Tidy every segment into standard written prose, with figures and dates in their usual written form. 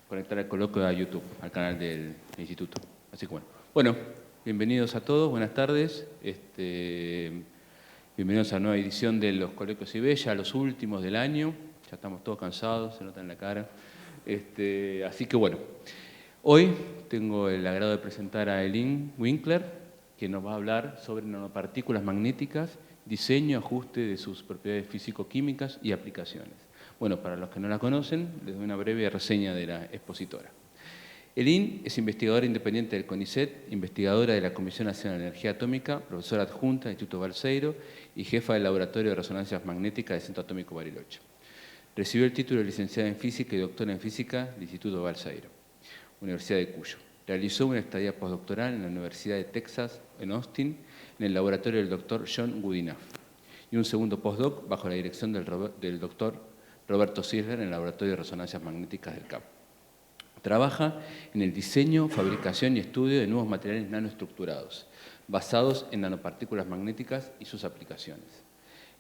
conectar el coloquio a YouTube, al canal del instituto. Así que bueno, bienvenidos a todos, buenas tardes. Bienvenidos a la nueva edición de los Coloquios IB, ya los últimos del año. Ya estamos todos cansados, se nota en la cara. Así que bueno, hoy tengo el agrado de presentar a Eileen Winkler, que nos va a hablar sobre nanopartículas magnéticas, diseño, ajuste de sus propiedades físico-químicas y aplicaciones. Bueno, para los que no la conocen, les doy una breve reseña de la expositora. Eileen es investigadora independiente del CONICET, investigadora de la Comisión Nacional de Energía Atómica, profesora adjunta del Instituto Balseiro y jefa del Laboratorio de Resonancias Magnéticas del Centro Atómico Bariloche. Recibió el título de licenciada en Física y doctora en Física del Instituto Balseiro, Universidad de Cuyo. Realizó una estadía postdoctoral en la Universidad de Texas, en Austin, en el laboratorio del Dr. John Goodenough, y un segundo postdoc bajo la dirección del Dr. Roberto Sisler en el Laboratorio de Resonancias Magnéticas del CAP. Trabaja en el diseño, fabricación y estudio de nuevos materiales nanoestructurados, basados en nanopartículas magnéticas y sus aplicaciones.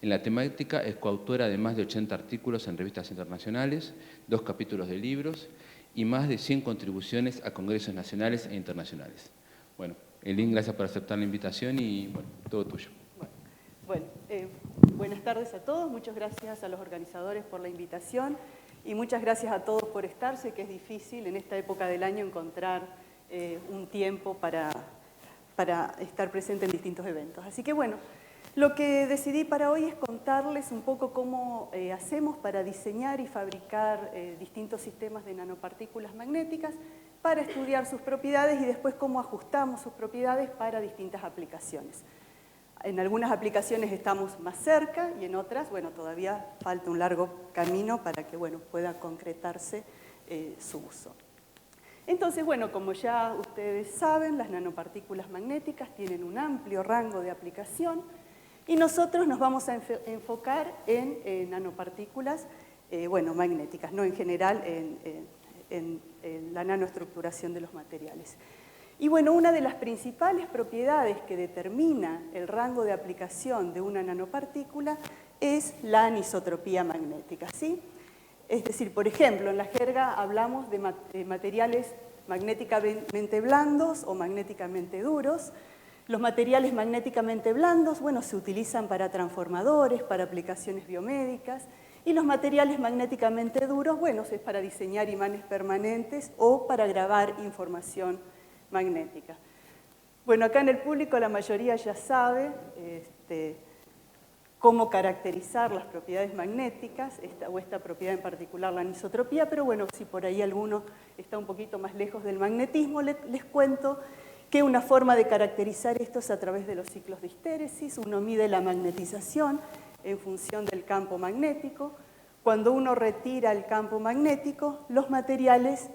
En la temática es coautora de más de 80 artículos en revistas internacionales, 2 capítulos de libros y más de 100 contribuciones a congresos nacionales e internacionales. Bueno, Eileen, gracias por aceptar la invitación y bueno, todo tuyo. Buenas tardes a todos, muchas gracias a los organizadores por la invitación y muchas gracias a todos por estar. Sé que es difícil en esta época del año encontrar un tiempo para estar presente en distintos eventos. Así que bueno, lo que decidí para hoy es contarles un poco cómo hacemos para diseñar y fabricar distintos sistemas de nanopartículas magnéticas para estudiar sus propiedades y después cómo ajustamos sus propiedades para distintas aplicaciones. En algunas aplicaciones estamos más cerca y en otras, bueno, todavía falta un largo camino para que, bueno, pueda concretarse su uso. Entonces, bueno, como ya ustedes saben, las nanopartículas magnéticas tienen un amplio rango de aplicación y nosotros nos vamos a enfocar en nanopartículas, magnéticas, no en general en la nanoestructuración de los materiales. Y bueno, una de las principales propiedades que determina el rango de aplicación de una nanopartícula es la anisotropía magnética, ¿sí? Es decir, por ejemplo, en la jerga hablamos de materiales magnéticamente blandos o magnéticamente duros. Los materiales magnéticamente blandos, bueno, se utilizan para transformadores, para aplicaciones biomédicas, y los materiales magnéticamente duros, bueno, es para diseñar imanes permanentes o para grabar información magnética. Bueno, acá en el público la mayoría ya sabe cómo caracterizar las propiedades magnéticas, esta propiedad en particular, la anisotropía, pero bueno, si por ahí alguno está un poquito más lejos del magnetismo, les cuento que una forma de caracterizar esto es a través de los ciclos de histéresis. Uno mide la magnetización en función del campo magnético. Cuando uno retira el campo magnético, los materiales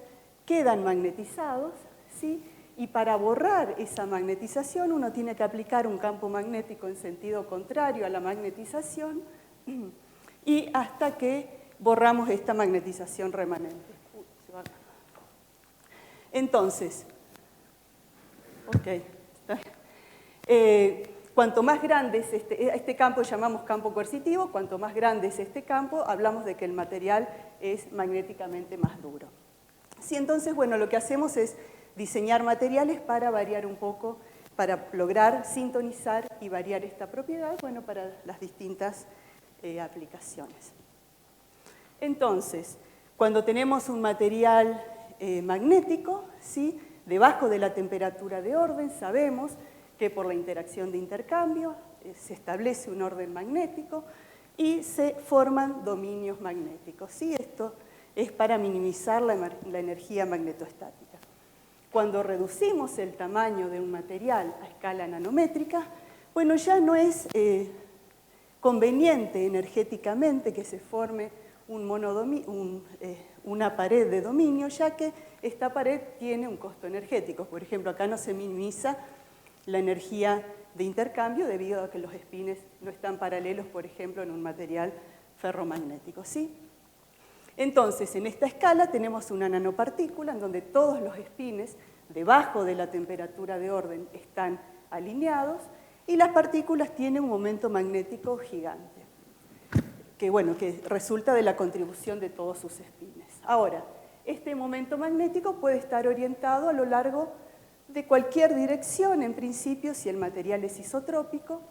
quedan magnetizados, ¿sí? Y para borrar esa magnetización uno tiene que aplicar un campo magnético en sentido contrario a la magnetización y hasta que borramos esta magnetización remanente. Entonces, cuanto más grande es este campo, llamamos campo coercitivo, cuanto más grande es este campo, hablamos de que el material es magnéticamente más duro. Sí, entonces, bueno, lo que hacemos es diseñar materiales para variar un poco, para lograr sintonizar y variar esta propiedad, bueno, para las distintas aplicaciones. Entonces, cuando tenemos un material magnético, ¿sí? Debajo de la temperatura de orden, sabemos que por la interacción de intercambio se establece un orden magnético y se forman dominios magnéticos, ¿sí? Esto es para minimizar la energía magnetostática. Cuando reducimos el tamaño de un material a escala nanométrica, bueno, ya no es conveniente energéticamente que se forme una pared de dominio, ya que esta pared tiene un costo energético. Por ejemplo, acá no se minimiza la energía de intercambio debido a que los espines no están paralelos, por ejemplo, en un material ferromagnético, ¿sí? Entonces, en esta escala tenemos una nanopartícula en donde todos los espines debajo de la temperatura de orden están alineados y las partículas tienen un momento magnético gigante, que resulta de la contribución de todos sus espines. Ahora, este momento magnético puede estar orientado a lo largo de cualquier dirección, en principio, si el material es isotrópico,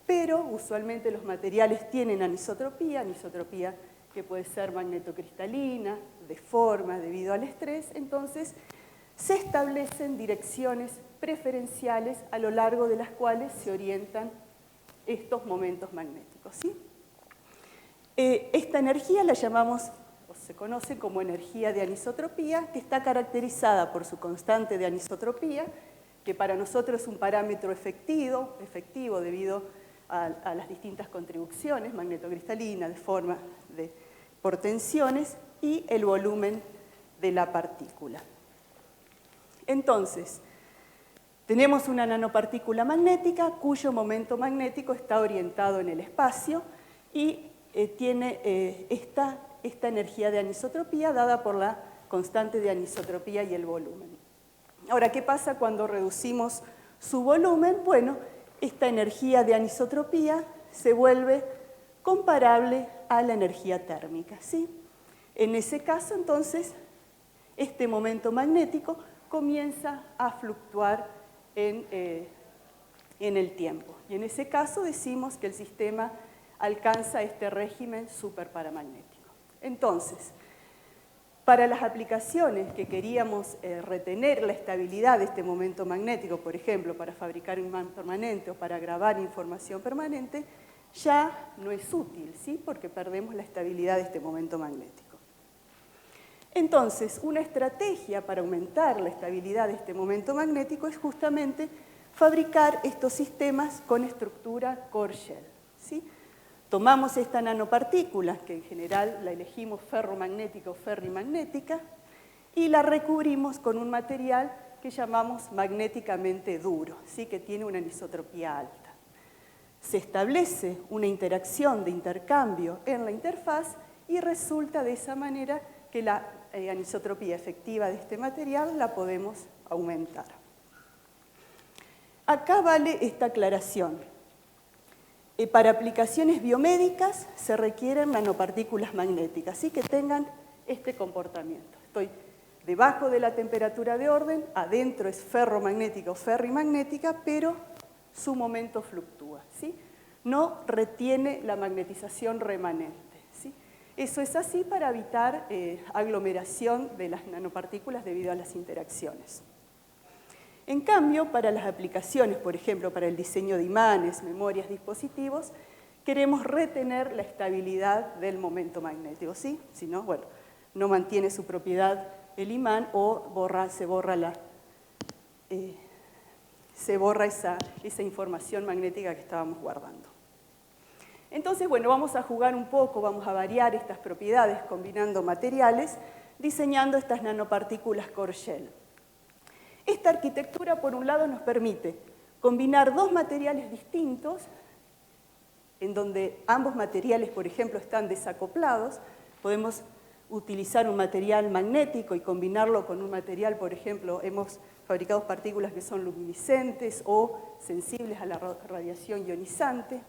pero usualmente los materiales tienen anisotropía que puede ser magnetocristalina, deforma debido al estrés, entonces se establecen direcciones preferenciales a lo largo de las cuales se orientan estos momentos magnéticos, ¿sí? Esta energía la llamamos, o se conoce como energía de anisotropía, que está caracterizada por su constante de anisotropía, que para nosotros es un parámetro efectivo debido a las distintas contribuciones, magnetocristalina, deforma, por tensiones, y el volumen de la partícula. Entonces, tenemos una nanopartícula magnética cuyo momento magnético está orientado en el espacio y tiene esta energía de anisotropía dada por la constante de anisotropía y el volumen. Ahora, ¿qué pasa cuando reducimos su volumen? Bueno, esta energía de anisotropía se vuelve comparable a la energía térmica, ¿sí? En ese caso, entonces, este momento magnético comienza a fluctuar en el tiempo. Y en ese caso decimos que el sistema alcanza este régimen superparamagnético. Entonces, para las aplicaciones que queríamos retener la estabilidad de este momento magnético, por ejemplo, para fabricar un imán permanente o para grabar información permanente, ya no es útil, ¿sí? Porque perdemos la estabilidad de este momento magnético. Entonces, una estrategia para aumentar la estabilidad de este momento magnético es justamente fabricar estos sistemas con estructura core shell, ¿sí? Tomamos esta nanopartícula, que en general la elegimos ferromagnética o ferrimagnética, y la recubrimos con un material que llamamos magnéticamente duro, ¿sí? Que tiene una anisotropía alta. Se establece una interacción de intercambio en la interfaz y resulta de esa manera que la anisotropía efectiva de este material la podemos aumentar. Acá vale esta aclaración. Para aplicaciones biomédicas se requieren nanopartículas magnéticas, así que tengan este comportamiento. Estoy debajo de la temperatura de orden, adentro es ferromagnética o ferrimagnética, pero su momento fluctúa, ¿sí? No retiene la magnetización remanente, ¿sí? Eso es así para evitar aglomeración de las nanopartículas debido a las interacciones. En cambio, para las aplicaciones, por ejemplo, para el diseño de imanes, memorias, dispositivos, queremos retener la estabilidad del momento magnético, ¿sí? Si no, bueno, no mantiene su propiedad el imán o se borra esa información magnética que estábamos guardando. Entonces, bueno, vamos a jugar un poco, vamos a variar estas propiedades combinando materiales, diseñando estas nanopartículas core shell. Esta arquitectura, por un lado, nos permite combinar dos materiales distintos, en donde ambos materiales, por ejemplo, están desacoplados. Podemos utilizar un material magnético y combinarlo con un material, por ejemplo, hemos fabricado partículas que son luminiscentes o sensibles a la radiación ionizante.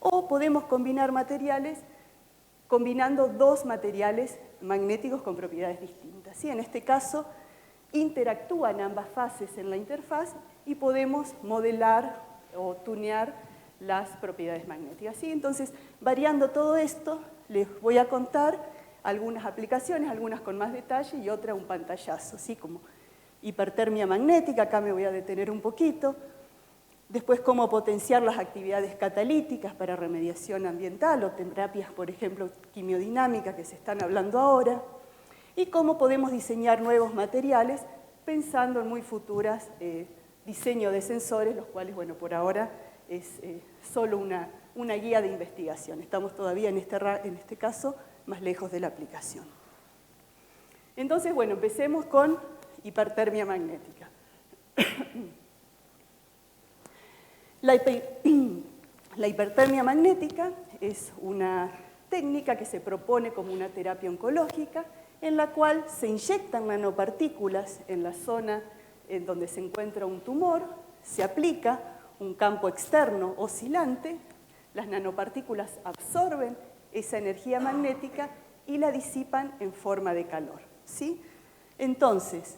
O podemos combinar materiales combinando dos materiales magnéticos con propiedades distintas, ¿sí? En este caso, interactúan ambas fases en la interfaz y podemos modelar o tunear las propiedades magnéticas, ¿sí? Entonces, variando todo esto, les voy a contar algunas aplicaciones, algunas con más detalle y otra un pantallazo, ¿sí? Como hipertermia magnética, acá me voy a detener un poquito. Después, cómo potenciar las actividades catalíticas para remediación ambiental o terapias, por ejemplo, quimiodinámicas que se están hablando ahora. Y cómo podemos diseñar nuevos materiales pensando en muy futuras diseño de sensores, los cuales, bueno, por ahora es solo una guía de investigación. Estamos todavía en este caso más lejos de la aplicación. Entonces, bueno, empecemos con hipertermia magnética. La hipertermia magnética es una técnica que se propone como una terapia oncológica en la cual se inyectan nanopartículas en la zona en donde se encuentra un tumor, se aplica un campo externo oscilante, las nanopartículas absorben esa energía magnética y la disipan en forma de calor, ¿sí? Entonces,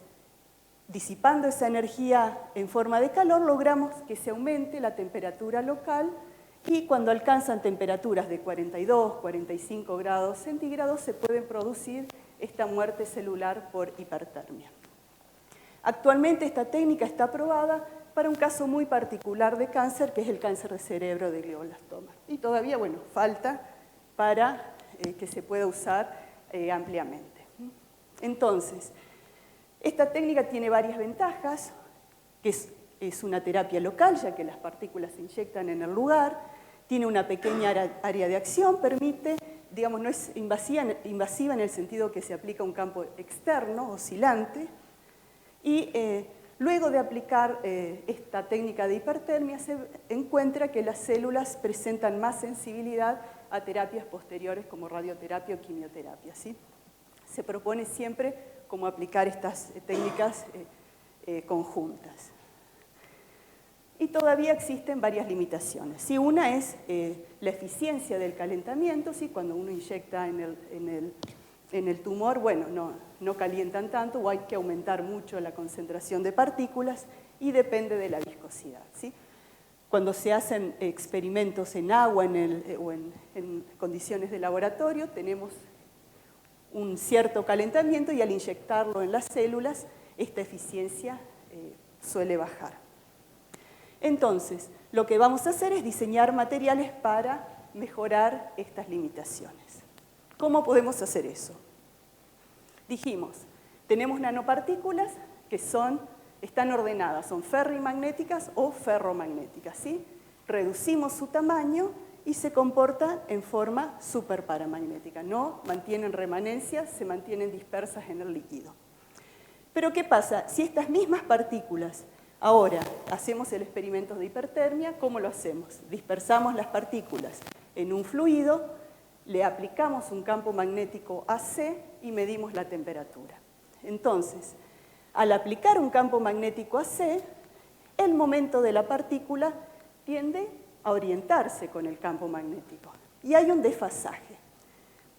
disipando esa energía en forma de calor, logramos que se aumente la temperatura local y cuando alcanzan temperaturas de 42, 45 grados centígrados se puede producir esta muerte celular por hipertermia. Actualmente esta técnica está aprobada para un caso muy particular de cáncer, que es el cáncer de cerebro de glioblastoma. Y todavía, bueno, falta para que se pueda usar ampliamente. Entonces, esta técnica tiene varias ventajas, que es una terapia local, ya que las partículas se inyectan en el lugar, tiene una pequeña área de acción, permite, digamos, no es invasiva en el sentido que se aplica un campo externo, oscilante, y luego de aplicar esta técnica de hipertermia se encuentra que las células presentan más sensibilidad a terapias posteriores como radioterapia o quimioterapia, ¿sí? Se propone siempre cómo aplicar estas técnicas conjuntas. Y todavía existen varias limitaciones. ¿Sí? Una es la eficiencia del calentamiento, ¿sí? Cuando uno inyecta en el tumor, bueno, no calientan tanto o hay que aumentar mucho la concentración de partículas y depende de la viscosidad, ¿sí? Cuando se hacen experimentos en agua o en condiciones de laboratorio, tenemos un cierto calentamiento y al inyectarlo en las células, esta eficiencia suele bajar. Entonces, lo que vamos a hacer es diseñar materiales para mejorar estas limitaciones. ¿Cómo podemos hacer eso? Dijimos, tenemos nanopartículas que están ordenadas, son ferrimagnéticas o ferromagnéticas, ¿sí? Reducimos su tamaño y se comportan en forma superparamagnética. No mantienen remanencias, se mantienen dispersas en el líquido. Pero ¿qué pasa? Si estas mismas partículas, ahora hacemos el experimento de hipertermia, ¿cómo lo hacemos? Dispersamos las partículas en un fluido, le aplicamos un campo magnético AC y medimos la temperatura. Entonces, al aplicar un campo magnético AC, el momento de la partícula tiende a orientarse con el campo magnético. Y hay un desfasaje.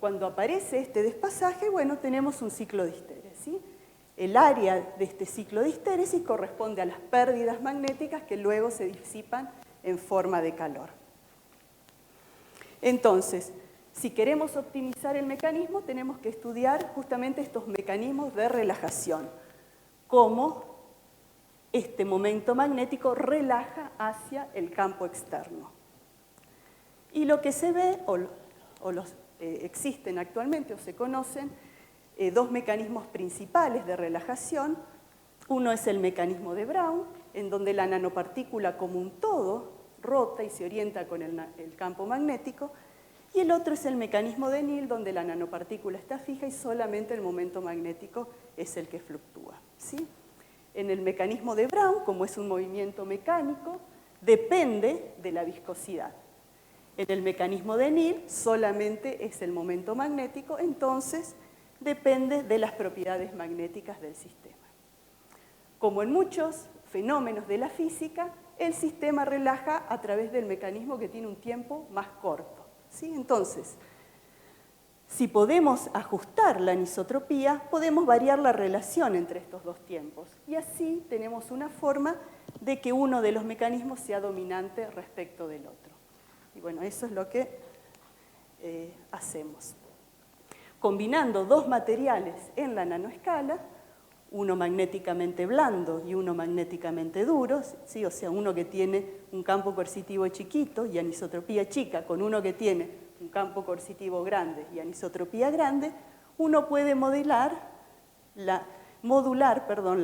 Cuando aparece este desfasaje, bueno, tenemos un ciclo de histérisis, ¿sí? El área de este ciclo de histérisis corresponde a las pérdidas magnéticas que luego se disipan en forma de calor. Entonces, si queremos optimizar el mecanismo, tenemos que estudiar justamente estos mecanismos de relajación, cómo este momento magnético relaja hacia el campo externo. Y lo que se ve, existen actualmente o se conocen, dos mecanismos principales de relajación. Uno es el mecanismo de Brown, en donde la nanopartícula como un todo rota y se orienta con el campo magnético, y el otro es el mecanismo de Neal, donde la nanopartícula está fija y solamente el momento magnético es el que fluctúa, ¿sí? En el mecanismo de Brown, como es un movimiento mecánico, depende de la viscosidad. En el mecanismo de Neal solamente es el momento magnético, entonces depende de las propiedades magnéticas del sistema. Como en muchos fenómenos de la física, el sistema relaja a través del mecanismo que tiene un tiempo más corto, ¿sí? Entonces, si podemos ajustar la anisotropía, podemos variar la relación entre estos dos tiempos. Y así tenemos una forma de que uno de los mecanismos sea dominante respecto del otro. Y bueno, eso es lo que hacemos. Combinando dos materiales en la nanoescala, uno magnéticamente blando y uno magnéticamente duro, ¿sí? O sea, uno que tiene un campo coercitivo chiquito y anisotropía chica, con uno que tiene un campo coercitivo grande y anisotropía grande, uno puede modular la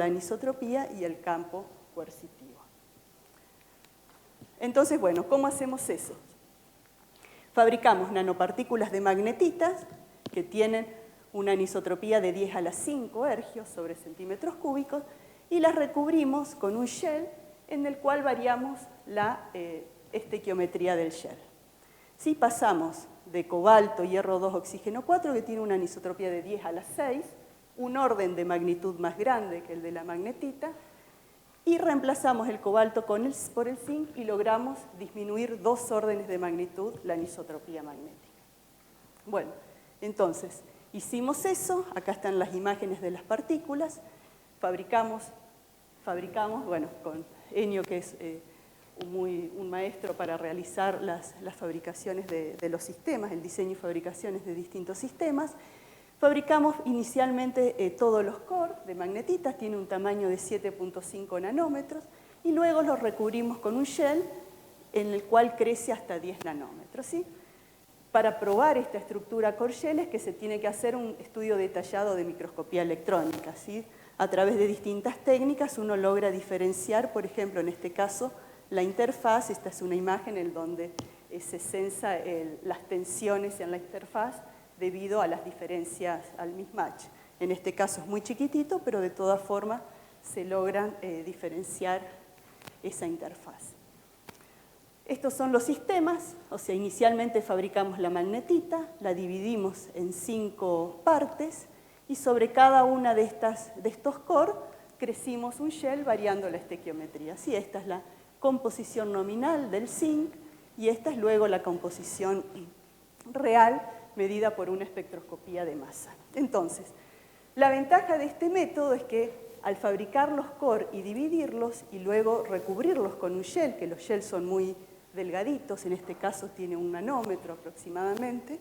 anisotropía y el campo coercitivo. Entonces, bueno, ¿cómo hacemos eso? Fabricamos nanopartículas de magnetitas que tienen una anisotropía de 10 a la 5 ergios sobre centímetros cúbicos y las recubrimos con un shell en el cual variamos la estequiometría del shell. Si pasamos de cobalto, hierro 2, oxígeno 4, que tiene una anisotropía de 10 a la 6, un orden de magnitud más grande que el de la magnetita, y reemplazamos el cobalto por el zinc y logramos disminuir 2 órdenes de magnitud la anisotropía magnética. Bueno, entonces, Hicimos eso, acá están las imágenes de las partículas, fabricamos, bueno, con Enio, que es un maestro para realizar las fabricaciones de los sistemas, el diseño y fabricaciones de distintos sistemas. Fabricamos inicialmente todos los core de magnetitas, tiene un tamaño de 7.5 nanómetros, y luego los recubrimos con un shell en el cual crece hasta 10 nanómetros, ¿sí? Para probar esta estructura core shell es que se tiene que hacer un estudio detallado de microscopía electrónica, ¿sí? A través de distintas técnicas uno logra diferenciar, por ejemplo, en este caso, la interfaz. Esta es una imagen en donde se censa las tensiones en la interfaz debido a las diferencias al mismatch. En este caso es muy chiquitito, pero de todas formas se logran diferenciar esa interfaz. Estos son los sistemas, o sea, inicialmente fabricamos la magnetita, la dividimos en 5 partes y sobre cada una de estos core crecimos un shell variando la estequiometría. Sí, esta es la composición nominal del zinc y esta es luego la composición real medida por una espectroscopía de masa. Entonces, la ventaja de este método es que al fabricar los core y dividirlos y luego recubrirlos con un shell, que los shells son muy delgaditos, en este caso tiene 1 nanómetro aproximadamente,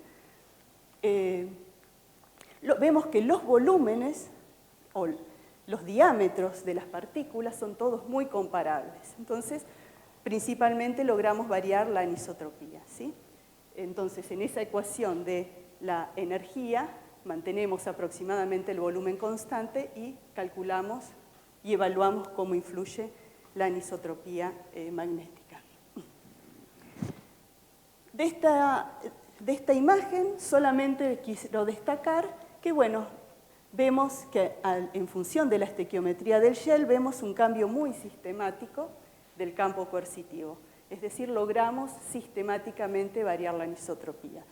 vemos que los volúmenes o los diámetros de las partículas son todos muy comparables. Entonces, principalmente logramos variar la anisotropía, ¿sí? Entonces, en esa ecuación de la energía, mantenemos aproximadamente el volumen constante y calculamos y evaluamos cómo influye la anisotropía magnética. De esta imagen solamente quiero destacar que, bueno, vemos que en función de la estequiometría del shell vemos un cambio muy sistemático del campo coercitivo. Es decir, logramos sistemáticamente variar la anisotropía.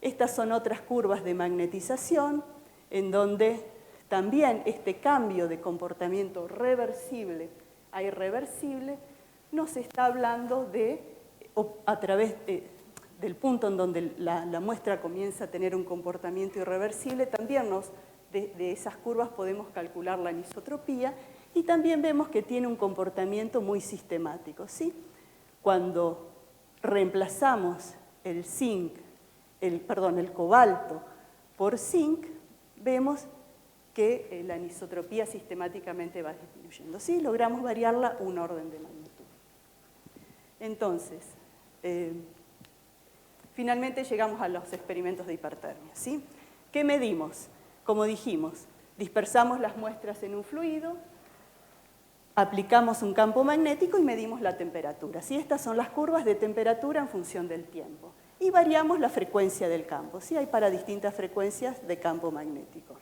Estas son otras curvas de magnetización en donde también este cambio de comportamiento reversible a irreversible nos está hablando a través del punto en donde la muestra comienza a tener un comportamiento irreversible, también de esas curvas podemos calcular la anisotropía y también vemos que tiene un comportamiento muy sistemático, ¿sí? Cuando reemplazamos el cobalto por zinc, vemos que la anisotropía sistemáticamente va disminuyendo. ¿Sí? Logramos variarla un orden de magnitud. Entonces, finalmente llegamos a los experimentos de hipertermia, ¿sí? ¿Qué medimos? Como dijimos, dispersamos las muestras en un fluido, aplicamos un campo magnético y medimos la temperatura. ¿Sí? Estas son las curvas de temperatura en función del tiempo. Y variamos la frecuencia del campo. ¿Sí? Hay para distintas frecuencias de campo magnético.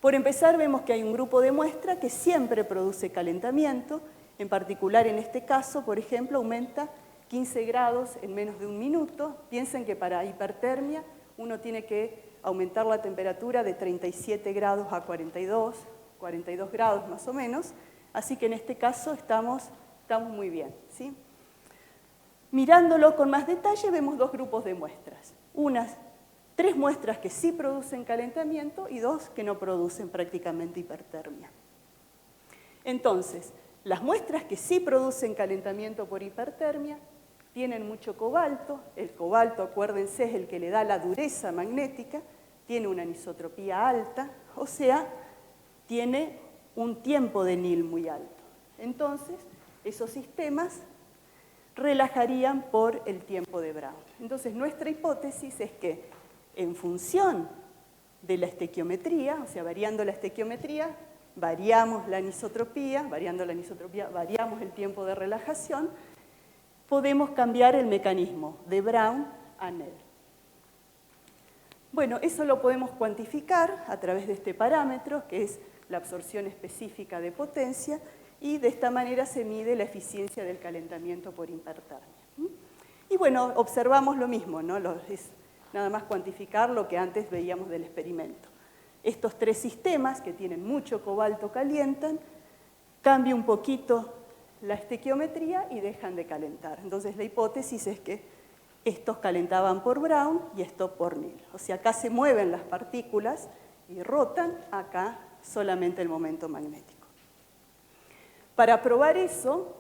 Por empezar, vemos que hay un grupo de muestra que siempre produce calentamiento. En particular, en este caso, por ejemplo, aumenta 15 grados en menos de un minuto. Piensen que para hipertermia uno tiene que aumentar la temperatura de 37 grados a 42 grados más o menos. Así que en este caso estamos muy bien, ¿sí? Mirándolo con más detalle vemos dos grupos de muestras. Tres muestras que sí producen calentamiento y 2 que no producen prácticamente hipertermia. Entonces, las muestras que sí producen calentamiento por hipertermia tienen mucho cobalto. El cobalto, acuérdense, es el que le da la dureza magnética, tiene una anisotropía alta, o sea, tiene un tiempo de Nil muy alto. Entonces, esos sistemas relajarían por el tiempo de Brown. Entonces, nuestra hipótesis es que en función de la estequiometría, o sea, variando la estequiometría, variamos la anisotropía, variamos el tiempo de relajación, podemos cambiar el mecanismo de Brown a Nel. Bueno, eso lo podemos cuantificar a través de este parámetro, que es la absorción específica de potencia, y de esta manera se mide la eficiencia del calentamiento por hipertermia. Y bueno, observamos lo mismo, ¿no? Es nada más cuantificar lo que antes veíamos del experimento. Estos tres sistemas que tienen mucho cobalto calientan, cambia un poquito la estequiometría y dejan de calentar. Entonces la hipótesis es que estos calentaban por Brown y esto por Neal. O sea, acá se mueven las partículas y rotan, acá solamente el momento magnético. Para probar eso,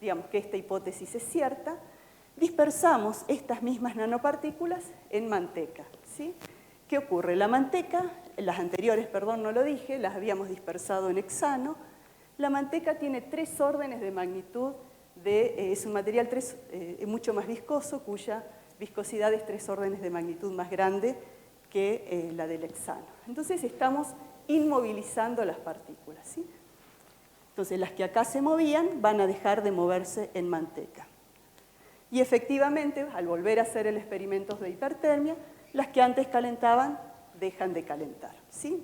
digamos que esta hipótesis es cierta, dispersamos estas mismas nanopartículas en manteca, ¿sí? ¿Qué ocurre? La manteca, las anteriores, perdón, no lo dije, las habíamos dispersado en hexano. La manteca tiene 3 órdenes de magnitud, es un material mucho más viscoso, cuya viscosidad es 3 órdenes de magnitud más grande que la del hexano. Entonces estamos inmovilizando las partículas, ¿sí? Entonces las que acá se movían van a dejar de moverse en manteca. Y efectivamente, al volver a hacer el experimento de hipertermia, las que antes calentaban dejan de calentar, ¿sí?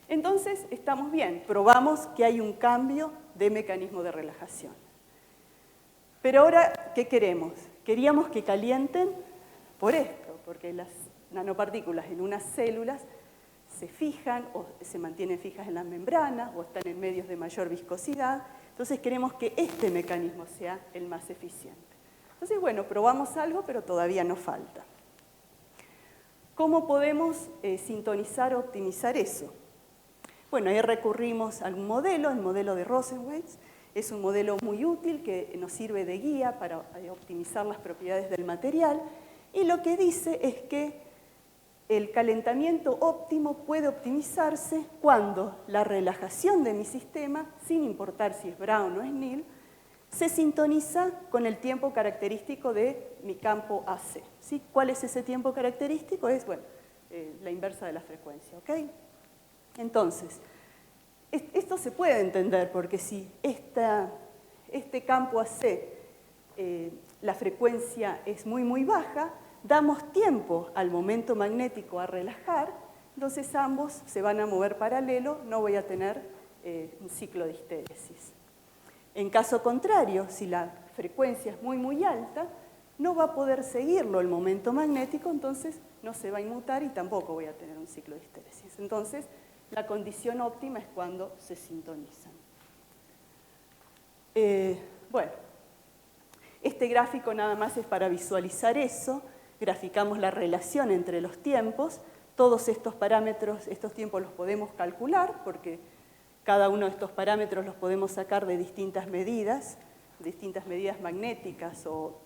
Entonces, estamos bien, probamos que hay un cambio de mecanismo de relajación. Pero ahora, ¿qué queremos? Queríamos que calienten por esto, porque las nanopartículas en unas células se fijan o se mantienen fijas en las membranas o están en medios de mayor viscosidad. Entonces, queremos que este mecanismo sea el más eficiente. Entonces, bueno, probamos algo, pero todavía nos falta. ¿Cómo podemos sintonizar o optimizar eso? Bueno, ahí recurrimos al modelo, el modelo de Rosenweitz. Es un modelo muy útil que nos sirve de guía para optimizar las propiedades del material. Y lo que dice es que el calentamiento óptimo puede optimizarse cuando la relajación de mi sistema, sin importar si es Brown o es Neal, se sintoniza con el tiempo característico de mi campo AC. ¿Sí? ¿Cuál es ese tiempo característico? Es, bueno, la inversa de la frecuencia, ¿ok? Entonces, esto se puede entender porque si este campo AC, la frecuencia es muy, muy baja, damos tiempo al momento magnético a relajar, entonces ambos se van a mover paralelo, no voy a tener un ciclo de histéresis. En caso contrario, si la frecuencia es muy, muy alta, no va a poder seguirlo el momento magnético, entonces no se va a inmutar y tampoco voy a tener un ciclo de histéresis. Entonces, la condición óptima es cuando se sintonizan. Bueno, este gráfico nada más es para visualizar eso. Graficamos la relación entre los tiempos. Todos estos parámetros, estos tiempos los podemos calcular porque cada uno de estos parámetros los podemos sacar de distintas medidas magnéticas o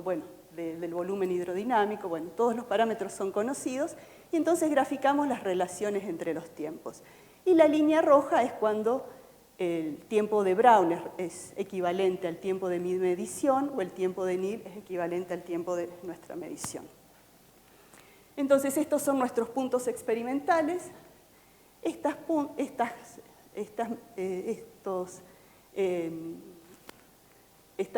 bueno, del volumen hidrodinámico. Bueno, todos los parámetros son conocidos y entonces graficamos las relaciones entre los tiempos. Y la línea roja es cuando el tiempo de Brown es equivalente al tiempo de mi medición o el tiempo de Neal es equivalente al tiempo de nuestra medición. Entonces, estos son nuestros puntos experimentales. Estas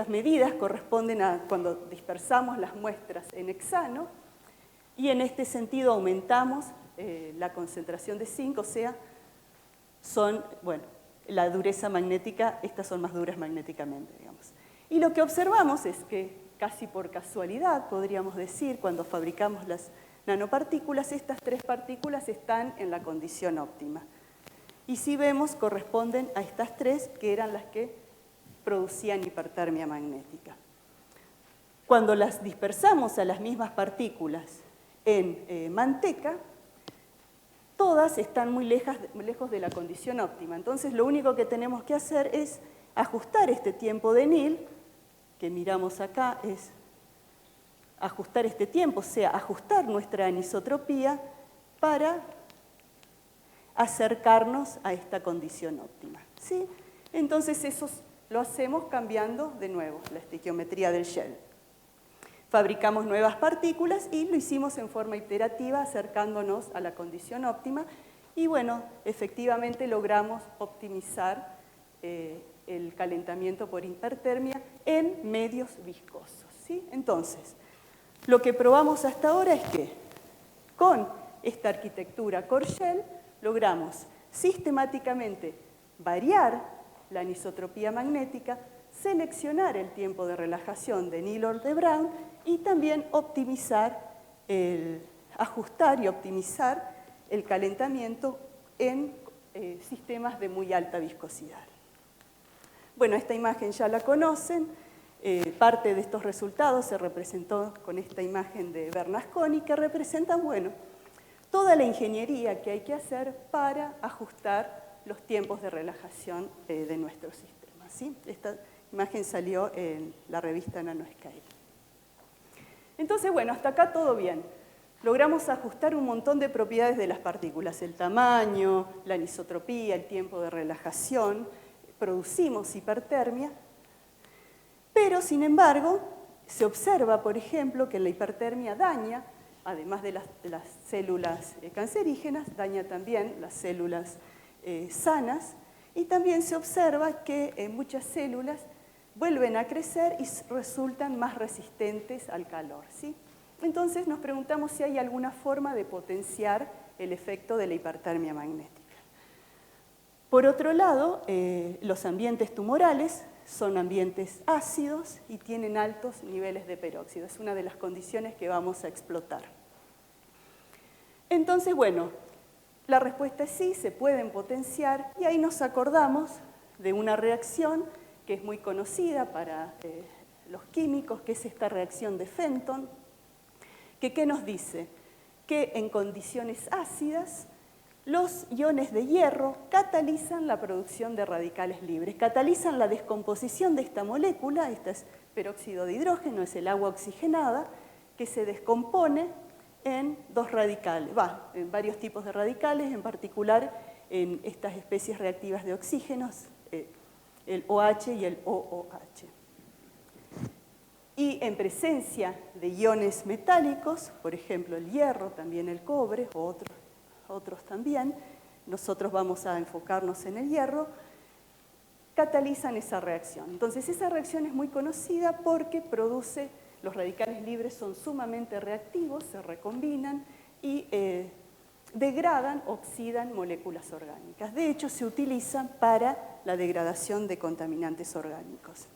medidas corresponden a cuando dispersamos las muestras en hexano y en este sentido aumentamos la concentración de zinc, o sea, son, bueno, la dureza magnética, estas son más duras magnéticamente, digamos. Y lo que observamos es que casi por casualidad, podríamos decir, cuando fabricamos las nanopartículas, estas 3 partículas están en la condición óptima. Y si vemos, corresponden a estas 3 que eran las que producían hipertermia magnética. Cuando las dispersamos a las mismas partículas en manteca, todas están muy lejos de la condición óptima. Entonces, lo único que tenemos que hacer es ajustar este tiempo de Neal, que miramos acá, es ajustar este tiempo, o sea, ajustar nuestra anisotropía para acercarnos a esta condición óptima, ¿sí? Entonces, eso lo hacemos cambiando de nuevo la estequiometría del shell. Fabricamos nuevas partículas y lo hicimos en forma iterativa, acercándonos a la condición óptima. Y bueno, efectivamente logramos optimizar el calentamiento por hipertermia en medios viscosos, ¿sí? Entonces, lo que probamos hasta ahora es que con esta arquitectura core shell logramos sistemáticamente variar la anisotropía magnética, seleccionar el tiempo de relajación de Neal o de Brown y también ajustar y optimizar el calentamiento en sistemas de muy alta viscosidad. Bueno, esta imagen ya la conocen. Parte de estos resultados se representó con esta imagen de Bernasconi, que representan, bueno, toda la ingeniería que hay que hacer para ajustar los tiempos de relajación de nuestro sistema, ¿sí? Esta imagen salió en la revista Nanoscale. Entonces, bueno, hasta acá todo bien. Logramos ajustar un montón de propiedades de las partículas, el tamaño, la anisotropía, el tiempo de relajación, producimos hipertermia, pero sin embargo se observa, por ejemplo, que la hipertermia daña, además de las células cancerígenas, daña también las células sanas, y también se observa que muchas células vuelven a crecer y resultan más resistentes al calor, ¿sí? Entonces nos preguntamos si hay alguna forma de potenciar el efecto de la hipertermia magnética. Por otro lado, los ambientes tumorales son ambientes ácidos y tienen altos niveles de peróxido. Es una de las condiciones que vamos a explotar. Entonces, bueno, la respuesta es sí, se pueden potenciar, y ahí nos acordamos de una reacción que es muy conocida para los químicos, que es esta reacción de Fenton, que ¿qué nos dice? Que en condiciones ácidas los iones de hierro catalizan la producción de radicales libres, catalizan la descomposición de esta molécula, este es peróxido de hidrógeno, es el agua oxigenada, que se descompone en dos radicales, en varios tipos de radicales, en particular en estas especies reactivas de oxígenos, el OH y el OOH. Y en presencia de iones metálicos, por ejemplo el hierro, también el cobre, o otros también, nosotros vamos a enfocarnos en el hierro, catalizan esa reacción. Entonces esa reacción es muy conocida porque produce, los radicales libres son sumamente reactivos, se recombinan y degradan, oxidan moléculas orgánicas. De hecho, se utilizan para la degradación de contaminantes orgánicos.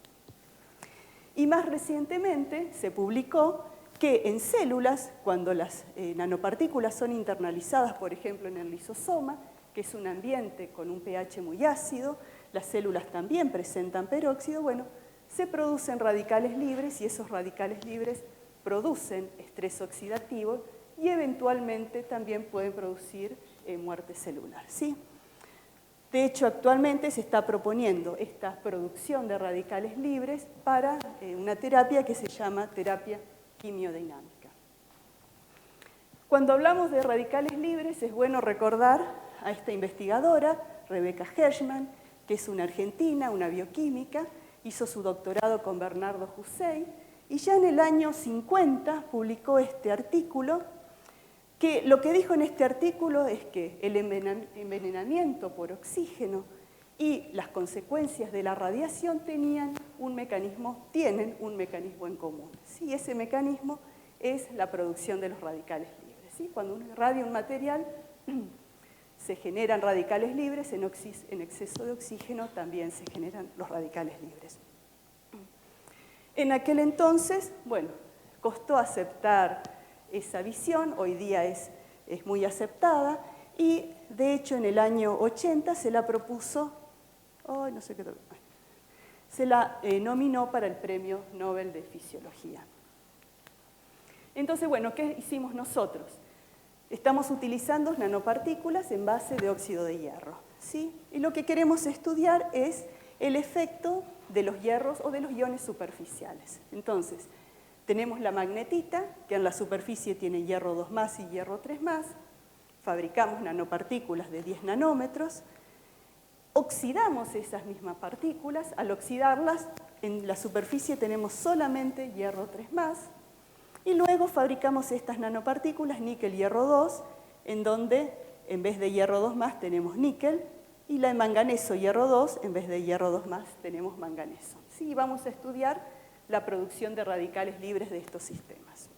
Y más recientemente se publicó que en células, cuando las nanopartículas son internalizadas, por ejemplo, en el lisosoma, que es un ambiente con un pH muy ácido, las células también presentan peróxido, bueno, se producen radicales libres y esos radicales libres producen estrés oxidativo y eventualmente también pueden producir muerte celular, ¿sí? De hecho, actualmente se está proponiendo esta producción de radicales libres para una terapia que se llama terapia quimiodinámica. Cuando hablamos de radicales libres, es bueno recordar a esta investigadora, Rebecca Hershman, que es una argentina, una bioquímica, hizo su doctorado con Bernardo Hussey, y ya en el año 50 publicó este artículo, que lo que dijo en este artículo es que el envenenamiento por oxígeno y las consecuencias de la radiación tienen un mecanismo en común. ¿Sí? Ese mecanismo es la producción de los radicales libres. ¿Sí? Cuando uno irradia un material, se generan radicales libres, en exceso de oxígeno también se generan los radicales libres. En aquel entonces, bueno, costó aceptar esa visión, hoy día es muy aceptada, y de hecho en el año 80 se la propuso, se la nominó para el Premio Nobel de Fisiología. Entonces, bueno, ¿qué hicimos nosotros? Estamos utilizando nanopartículas en base de óxido de hierro, ¿sí? Y lo que queremos estudiar es el efecto de los hierros o de los iones superficiales. Entonces, tenemos la magnetita, que en la superficie tiene hierro 2+, y hierro 3+, fabricamos nanopartículas de 10 nanómetros, oxidamos esas mismas partículas, al oxidarlas en la superficie tenemos solamente hierro 3+, y luego fabricamos estas nanopartículas níquel-hierro 2, en donde en vez de hierro 2+, tenemos níquel, y la de manganeso-hierro 2, en vez de hierro 2+, tenemos manganeso. Sí, vamos a estudiar la producción de radicales libres de estos sistemas.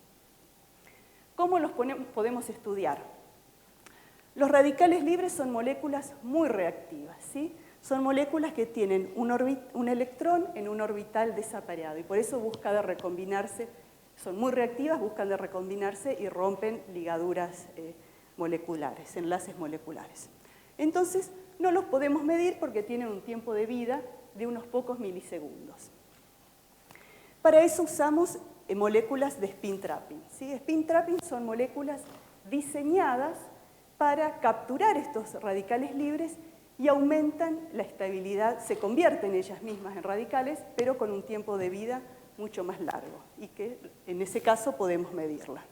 ¿Cómo los podemos estudiar? Los radicales libres son moléculas muy reactivas, ¿sí? Son moléculas que tienen un electrón en un orbital desapareado y por eso buscan de recombinarse, son muy reactivas, buscan de recombinarse y rompen ligaduras moleculares, enlaces moleculares. Entonces, no los podemos medir porque tienen un tiempo de vida de unos pocos milisegundos. Para eso usamos moléculas de spin trapping, ¿sí? Spin trapping son moléculas diseñadas para capturar estos radicales libres y aumentan la estabilidad, se convierten ellas mismas en radicales, pero con un tiempo de vida mucho más largo, y que en ese caso podemos medirla.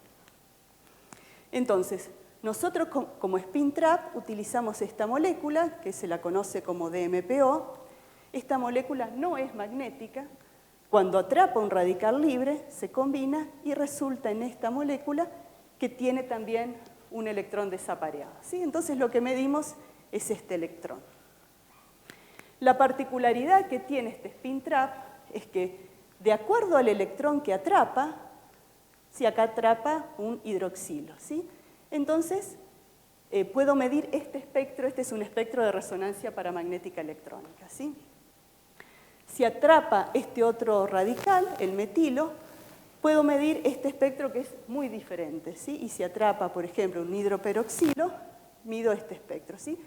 Entonces, nosotros como spin trap utilizamos esta molécula, que se la conoce como DMPO. Esta molécula no es magnética. Cuando atrapa un radical libre, se combina y resulta en esta molécula que tiene también un electrón desapareado, ¿sí? Entonces lo que medimos es este electrón. La particularidad que tiene este spin trap es que, de acuerdo al electrón que atrapa, si acá atrapa un hidroxilo, ¿sí? Entonces, puedo medir este espectro. Este es un espectro de resonancia paramagnética electrónica, ¿sí? Si atrapa este otro radical, el metilo, puedo medir este espectro, que es muy diferente, ¿sí? Y si atrapa, por ejemplo, un hidroperoxilo, mido este espectro, ¿sí?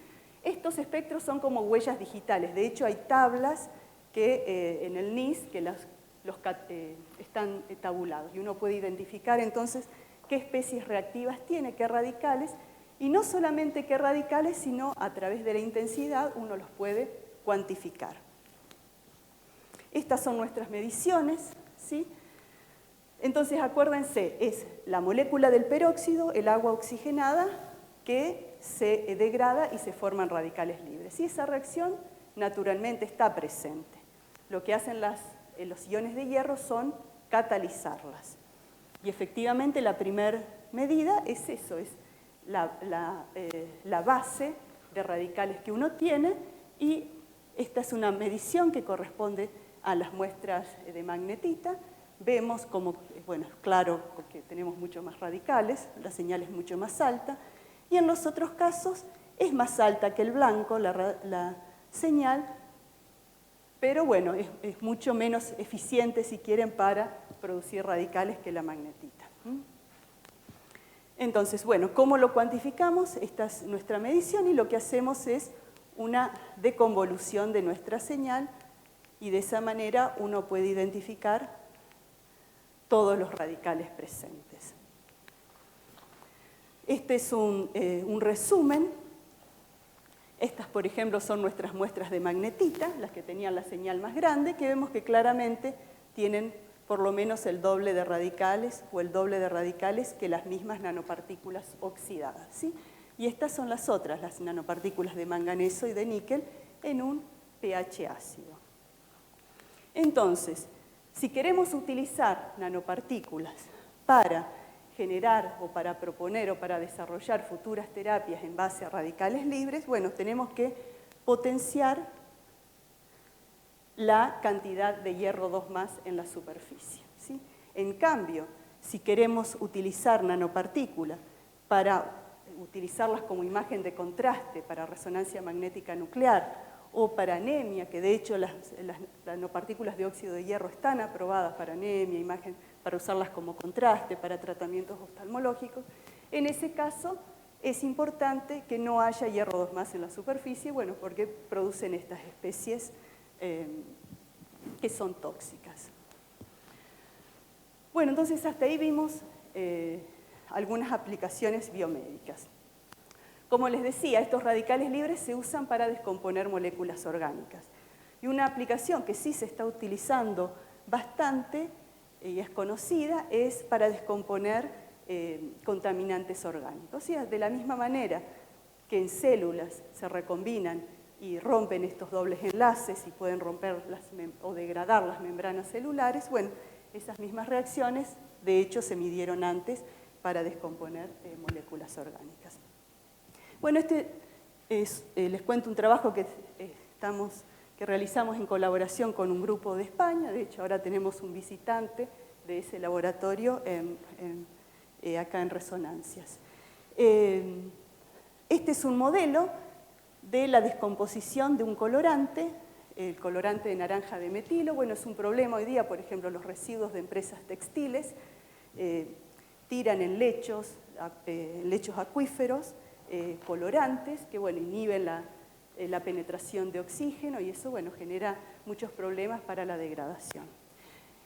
Estos espectros son como huellas digitales. De hecho, hay tablas que, en el NIS que están tabulados, y uno puede identificar entonces qué especies reactivas tiene, qué radicales, y no solamente qué radicales, sino a través de la intensidad uno los puede cuantificar. Estas son nuestras mediciones, ¿sí? Entonces, acuérdense, es la molécula del peróxido, el agua oxigenada, que se degrada y se forman radicales libres. Y esa reacción naturalmente está presente. Lo que hacen los iones de hierro son catalizarlas. Y efectivamente la primera medida es eso, es la base de radicales que uno tiene, y esta es una medición que corresponde a las muestras de magnetita. Vemos como, bueno, es claro que tenemos mucho más radicales, la señal es mucho más alta, y en los otros casos es más alta que el blanco, la señal, pero bueno, es mucho menos eficiente, si quieren, para producir radicales que la magnetita. Entonces, bueno, ¿cómo lo cuantificamos? Esta es nuestra medición, y lo que hacemos es una deconvolución de nuestra señal, y de esa manera uno puede identificar todos los radicales presentes. Este es un resumen. Estas, por ejemplo, son nuestras muestras de magnetita, las que tenían la señal más grande, que vemos que claramente tienen por lo menos el doble de radicales, o el doble de radicales que las mismas nanopartículas oxidadas, ¿sí? Y estas son las otras, las nanopartículas de manganeso y de níquel, en un pH ácido. Entonces, si queremos utilizar nanopartículas para generar o para proponer o para desarrollar futuras terapias en base a radicales libres, bueno, tenemos que potenciar la cantidad de hierro 2+ en la superficie, ¿sí? En cambio, si queremos utilizar nanopartículas para utilizarlas como imagen de contraste para resonancia magnética nuclear o para anemia, que de hecho las nanopartículas de óxido de hierro están aprobadas para anemia, para usarlas como contraste, para tratamientos oftalmológicos, en ese caso es importante que no haya hierro 2+ en la superficie, bueno, porque producen estas especies que son tóxicas. Bueno, entonces hasta ahí vimos algunas aplicaciones biomédicas. Como les decía, estos radicales libres se usan para descomponer moléculas orgánicas. Y una aplicación que sí se está utilizando bastante y es conocida es para descomponer contaminantes orgánicos. O sea, de la misma manera que en células se recombinan y rompen estos dobles enlaces y pueden romper o degradar las membranas celulares, bueno, esas mismas reacciones de hecho se midieron antes para descomponer moléculas orgánicas. Bueno, les cuento un trabajo que realizamos en colaboración con un grupo de España. De hecho, ahora tenemos un visitante de ese laboratorio acá en Resonancias. Este es un modelo de la descomposición de un colorante, el colorante de naranja de metilo. Bueno, es un problema hoy día, por ejemplo, los residuos de empresas textiles tiran en lechos acuíferos colorantes que, bueno, inhiben la penetración de oxígeno, y eso, bueno, genera muchos problemas para la degradación.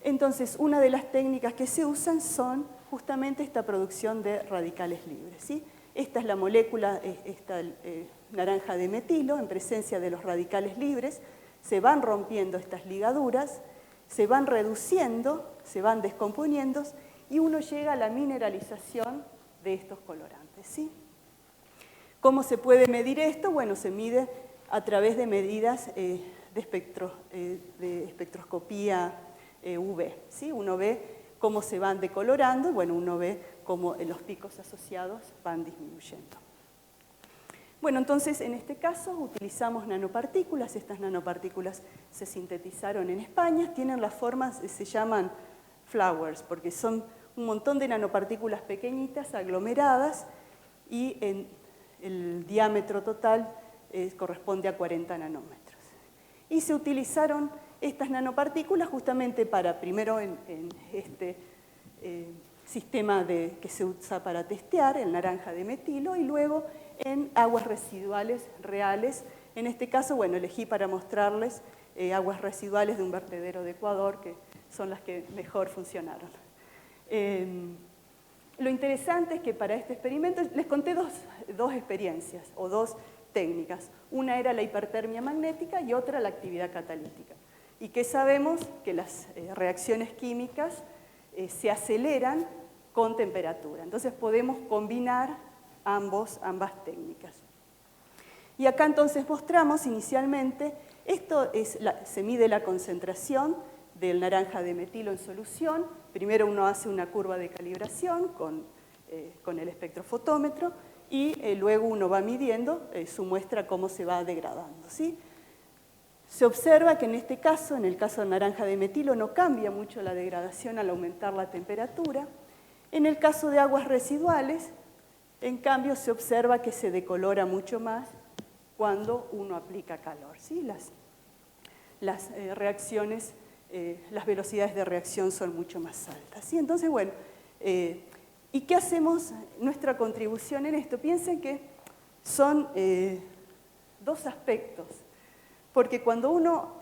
Entonces, una de las técnicas que se usan son justamente esta producción de radicales libres, ¿sí? Esta es la molécula, esta naranja de metilo, en presencia de los radicales libres, se van rompiendo estas ligaduras, se van reduciendo, se van descomponiendo y uno llega a la mineralización de estos colorantes, ¿sí? ¿Cómo se puede medir esto? Bueno, se mide a través de medidas de espectroscopía UV, ¿sí? Uno ve cómo se van decolorando y bueno, uno ve cómo los picos asociados van disminuyendo. Bueno, entonces en este caso utilizamos nanopartículas. Estas nanopartículas se sintetizaron en España, tienen las formas, se llaman flowers, porque son un montón de nanopartículas pequeñitas, aglomeradas, y el diámetro total corresponde a 40 nanómetros. Y se utilizaron estas nanopartículas justamente para, primero en este sistema que se usa para testear, el naranja de metilo, y luego en aguas residuales reales. En este caso, bueno, elegí para mostrarles aguas residuales de un vertedero de Ecuador, que son las que mejor funcionaron. Lo interesante es que para este experimento les conté dos experiencias o dos técnicas. Una era la hipertermia magnética y otra la actividad catalítica. Y que sabemos que las reacciones químicas se aceleran con temperatura. Entonces podemos combinar ambas técnicas. Y acá entonces mostramos inicialmente, se mide la concentración del naranja de metilo en solución. Primero uno hace una curva de calibración con el espectrofotómetro y luego uno va midiendo su muestra cómo se va degradando, ¿sí? Se observa que en este caso, en el caso del naranja de metilo, no cambia mucho la degradación al aumentar la temperatura. En el caso de aguas residuales, en cambio, se observa que se decolora mucho más cuando uno aplica calor, ¿sí? Las reacciones, las velocidades de reacción son mucho más altas, ¿sí? Entonces, bueno, ¿y qué hacemos? Nuestra contribución en esto, piensen que son dos aspectos. Porque cuando uno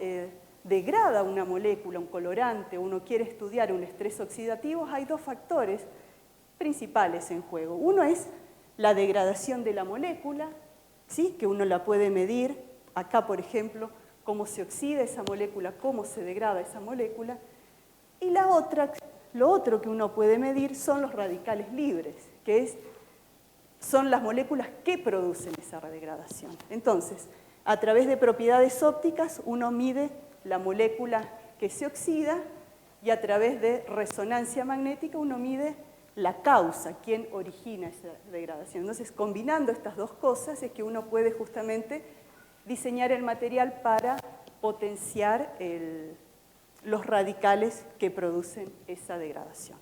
degrada una molécula, un colorante, uno quiere estudiar un estrés oxidativo, hay dos factores principales en juego. Uno es la degradación de la molécula, ¿sí? Que uno la puede medir. Acá, por ejemplo, cómo se oxida esa molécula, cómo se degrada esa molécula. Y lo otro que uno puede medir son los radicales libres, que son las moléculas que producen esa degradación. Entonces, a través de propiedades ópticas, uno mide la molécula que se oxida y a través de resonancia magnética uno mide la causa, quién origina esa degradación. Entonces, combinando estas dos cosas es que uno puede justamente diseñar el material para potenciar los radicales que producen esa degradación.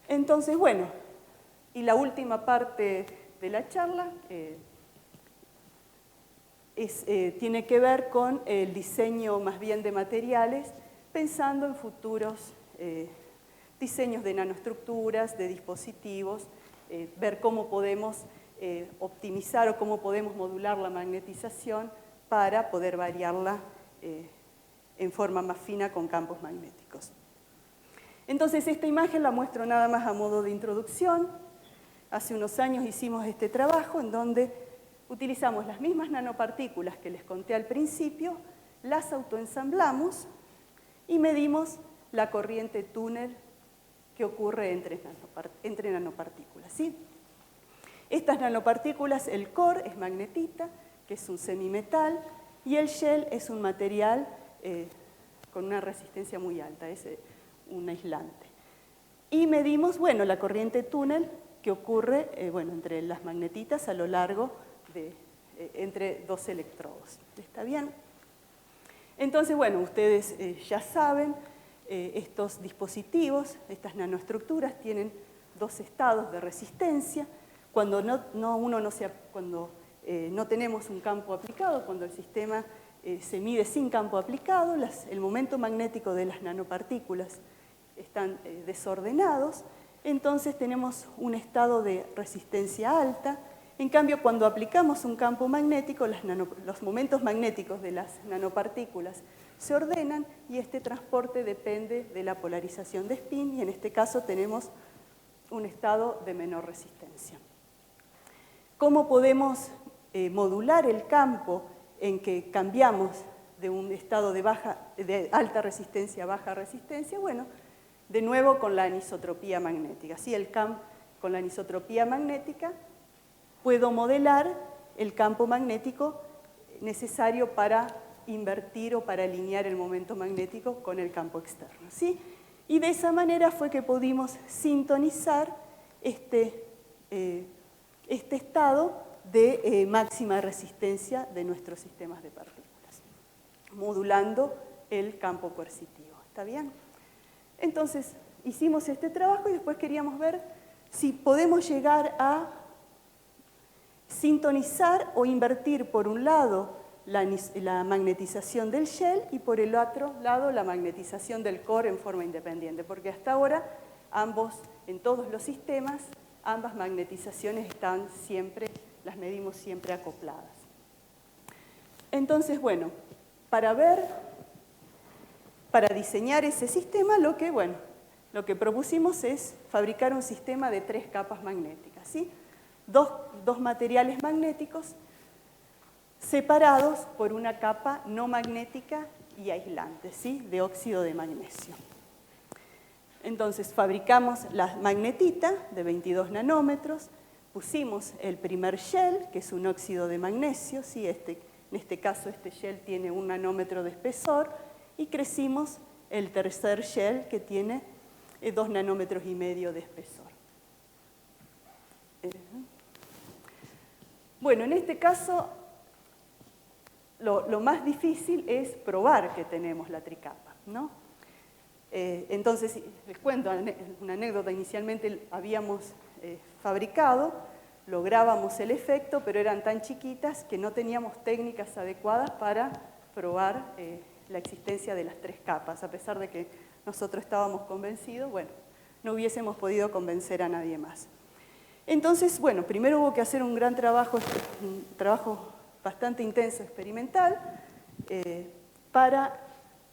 Entonces, bueno, y la última parte de la charla tiene que ver con el diseño más bien de materiales, pensando en futuros diseños de nanoestructuras, de dispositivos, ver cómo podemos optimizar o cómo podemos modular la magnetización para poder variarla en forma más fina con campos magnéticos. Entonces, esta imagen la muestro nada más a modo de introducción. Hace unos años hicimos este trabajo en donde utilizamos las mismas nanopartículas que les conté al principio, las autoensamblamos y medimos la corriente túnel que ocurre entre nanopartículas, ¿sí? Estas nanopartículas, el core es magnetita, que es un semimetal, y el shell es un material con una resistencia muy alta, es un aislante. Y medimos, bueno, la corriente túnel que ocurre entre las magnetitas a lo largo entre dos electrodos. ¿Está bien? Entonces, bueno, ustedes ya saben, estos dispositivos, estas nanoestructuras tienen dos estados de resistencia. Cuando no tenemos un campo aplicado, cuando el sistema se mide sin campo aplicado, el momento magnético de las nanopartículas están desordenados, entonces tenemos un estado de resistencia alta. En cambio, cuando aplicamos un campo magnético, los momentos magnéticos de las nanopartículas se ordenan y este transporte depende de la polarización de spin y en este caso tenemos un estado de menor resistencia. ¿Cómo podemos modular el campo en que cambiamos de un estado de alta resistencia a baja resistencia? Bueno, de nuevo con la anisotropía magnética. ¿Sí? Con la anisotropía magnética puedo modelar el campo magnético necesario para invertir o para alinear el momento magnético con el campo externo. ¿Sí? Y de esa manera fue que pudimos sintonizar este estado de máxima resistencia de nuestros sistemas de partículas, modulando el campo coercitivo. ¿Está bien? Entonces, hicimos este trabajo y después queríamos ver si podemos llegar a sintonizar o invertir por un lado la magnetización del shell y por el otro lado la magnetización del core en forma independiente, porque hasta ahora en todos los sistemas, ambas magnetizaciones están siempre, las medimos siempre acopladas. Entonces, bueno, para diseñar ese sistema, lo que propusimos es fabricar un sistema de 3 capas magnéticas, ¿sí? Dos materiales magnéticos separados por una capa no magnética y aislante, ¿sí? De óxido de magnesio. Entonces fabricamos la magnetita de 22 nanómetros, pusimos el primer shell, que es un óxido de magnesio, ¿sí? En este caso este shell tiene 1 nanómetro de espesor, y crecimos el tercer shell que tiene 2,5 nanómetros de espesor. Bueno, en este caso lo más difícil es probar que tenemos la tricapa, ¿no? Entonces, les cuento una anécdota. Inicialmente habíamos fabricado, lográbamos el efecto, pero eran tan chiquitas que no teníamos técnicas adecuadas para probar la existencia de las 3 capas. A pesar de que nosotros estábamos convencidos, bueno, no hubiésemos podido convencer a nadie más. Entonces, bueno, primero hubo que hacer un gran trabajo, un trabajo bastante intenso experimental, para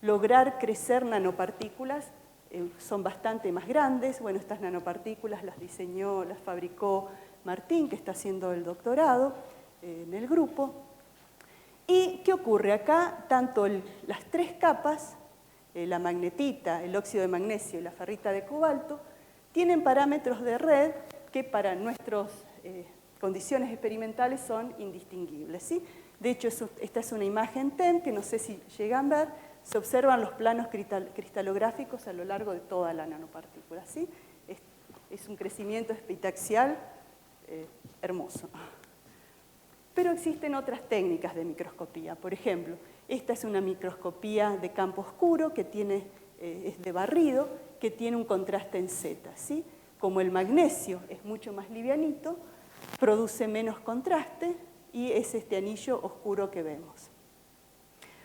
lograr crecer nanopartículas. Son bastante más grandes. Bueno, estas nanopartículas las diseñó, las fabricó Martín, que está haciendo el doctorado en el grupo. ¿Y qué ocurre? Acá, tanto las 3 capas, la magnetita, el óxido de magnesio y la ferrita de cobalto, tienen parámetros de red que para nuestras condiciones experimentales son indistinguibles, ¿sí? De hecho, esta es una imagen TEM que no sé si llegan a ver. Se observan los planos cristalográficos a lo largo de toda la nanopartícula, ¿sí? Es un crecimiento epitaxial hermoso. Pero existen otras técnicas de microscopía. Por ejemplo, esta es una microscopía de campo oscuro que es de barrido, que tiene un contraste en Z, ¿sí? Como el magnesio es mucho más livianito, produce menos contraste y es este anillo oscuro que vemos.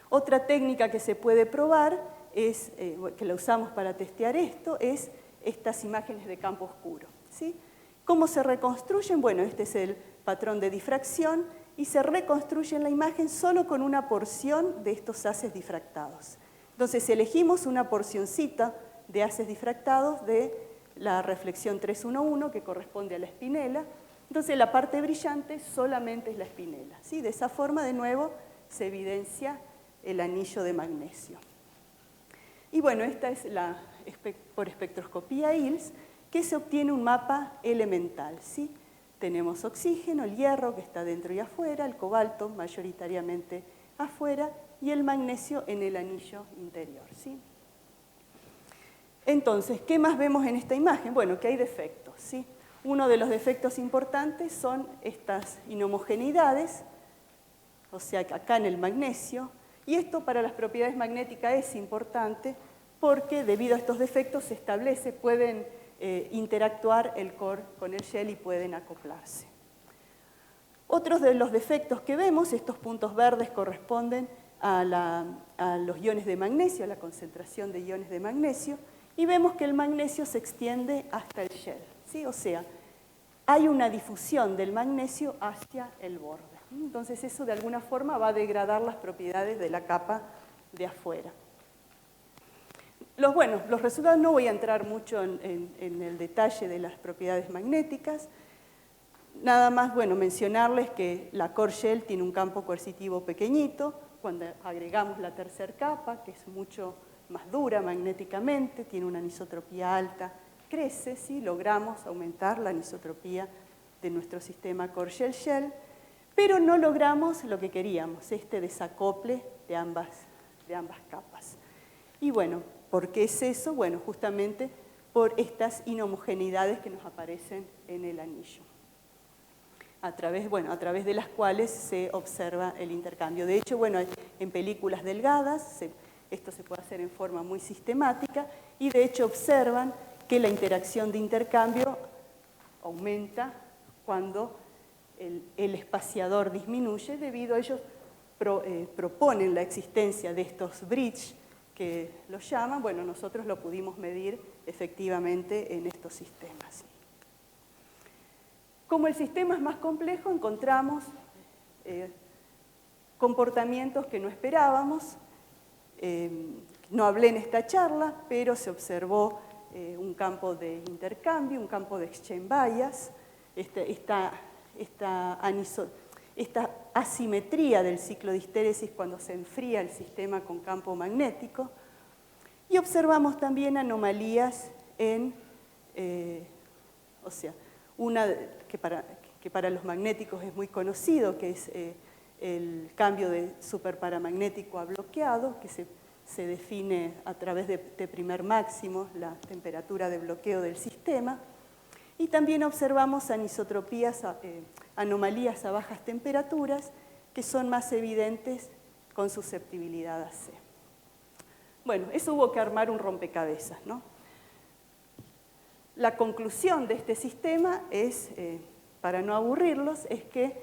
Otra técnica que se puede probar, que la usamos para testear esto, es estas imágenes de campo oscuro, ¿sí? ¿Cómo se reconstruyen? Bueno, este es el patrón de difracción y se reconstruye la imagen solo con una porción de estos haces difractados. Entonces elegimos una porcioncita de haces difractados de la reflexión 311 que corresponde a la espinela. Entonces la parte brillante solamente es la espinela, ¿sí? De esa forma, de nuevo, se evidencia el anillo de magnesio. Y bueno, esta es por espectroscopía ILS, que se obtiene un mapa elemental, ¿sí? Tenemos oxígeno, el hierro que está dentro y afuera, el cobalto mayoritariamente afuera y el magnesio en el anillo interior, ¿sí? Entonces, ¿qué más vemos en esta imagen? Bueno, que hay defectos, ¿sí? Uno de los defectos importantes son estas inhomogeneidades, o sea, acá en el magnesio, y esto para las propiedades magnéticas es importante porque debido a estos defectos se establece, pueden interactuar el core con el shell y pueden acoplarse. Otros de los defectos que vemos, estos puntos verdes corresponden a los iones de magnesio, a la concentración de iones de magnesio, y vemos que el magnesio se extiende hasta el shell, ¿sí? O sea, hay una difusión del magnesio hacia el borde. Entonces eso de alguna forma va a degradar las propiedades de la capa de afuera. Los resultados, no voy a entrar mucho en el detalle de las propiedades magnéticas, nada más, mencionarles que la core shell tiene un campo coercitivo pequeñito. Cuando agregamos la tercera capa, que es mucho más dura magnéticamente, tiene una anisotropía alta, crece si logramos aumentar la anisotropía de nuestro sistema core shell-shell, pero no logramos lo que queríamos, este desacople de ambas capas. Y bueno, ¿por qué es eso? Bueno, justamente por estas inhomogeneidades que nos aparecen en el anillo, a través de las cuales se observa el intercambio. De hecho, en películas delgadas, esto se puede hacer en forma muy sistemática, y de hecho observan que la interacción de intercambio aumenta cuando el espaciador disminuye, debido a ellos proponen la existencia de estos bridge, que los llaman. Bueno, nosotros lo pudimos medir efectivamente en estos sistemas. Como el sistema es más complejo, encontramos comportamientos que no esperábamos. No hablé en esta charla, pero se observó un campo de intercambio, un campo de exchange bias, esta asimetría del ciclo de histéresis cuando se enfría el sistema con campo magnético. Y observamos también anomalías una que para los magnéticos es muy conocido, que es el cambio de superparamagnético a bloqueado, que se define a través de primer máximo, la temperatura de bloqueo del sistema. Y también observamos anisotropías, anomalías a bajas temperaturas, que son más evidentes con susceptibilidad a C. Bueno, eso hubo que armar un rompecabezas, ¿no? La conclusión de este sistema es, para no aburrirlos, es que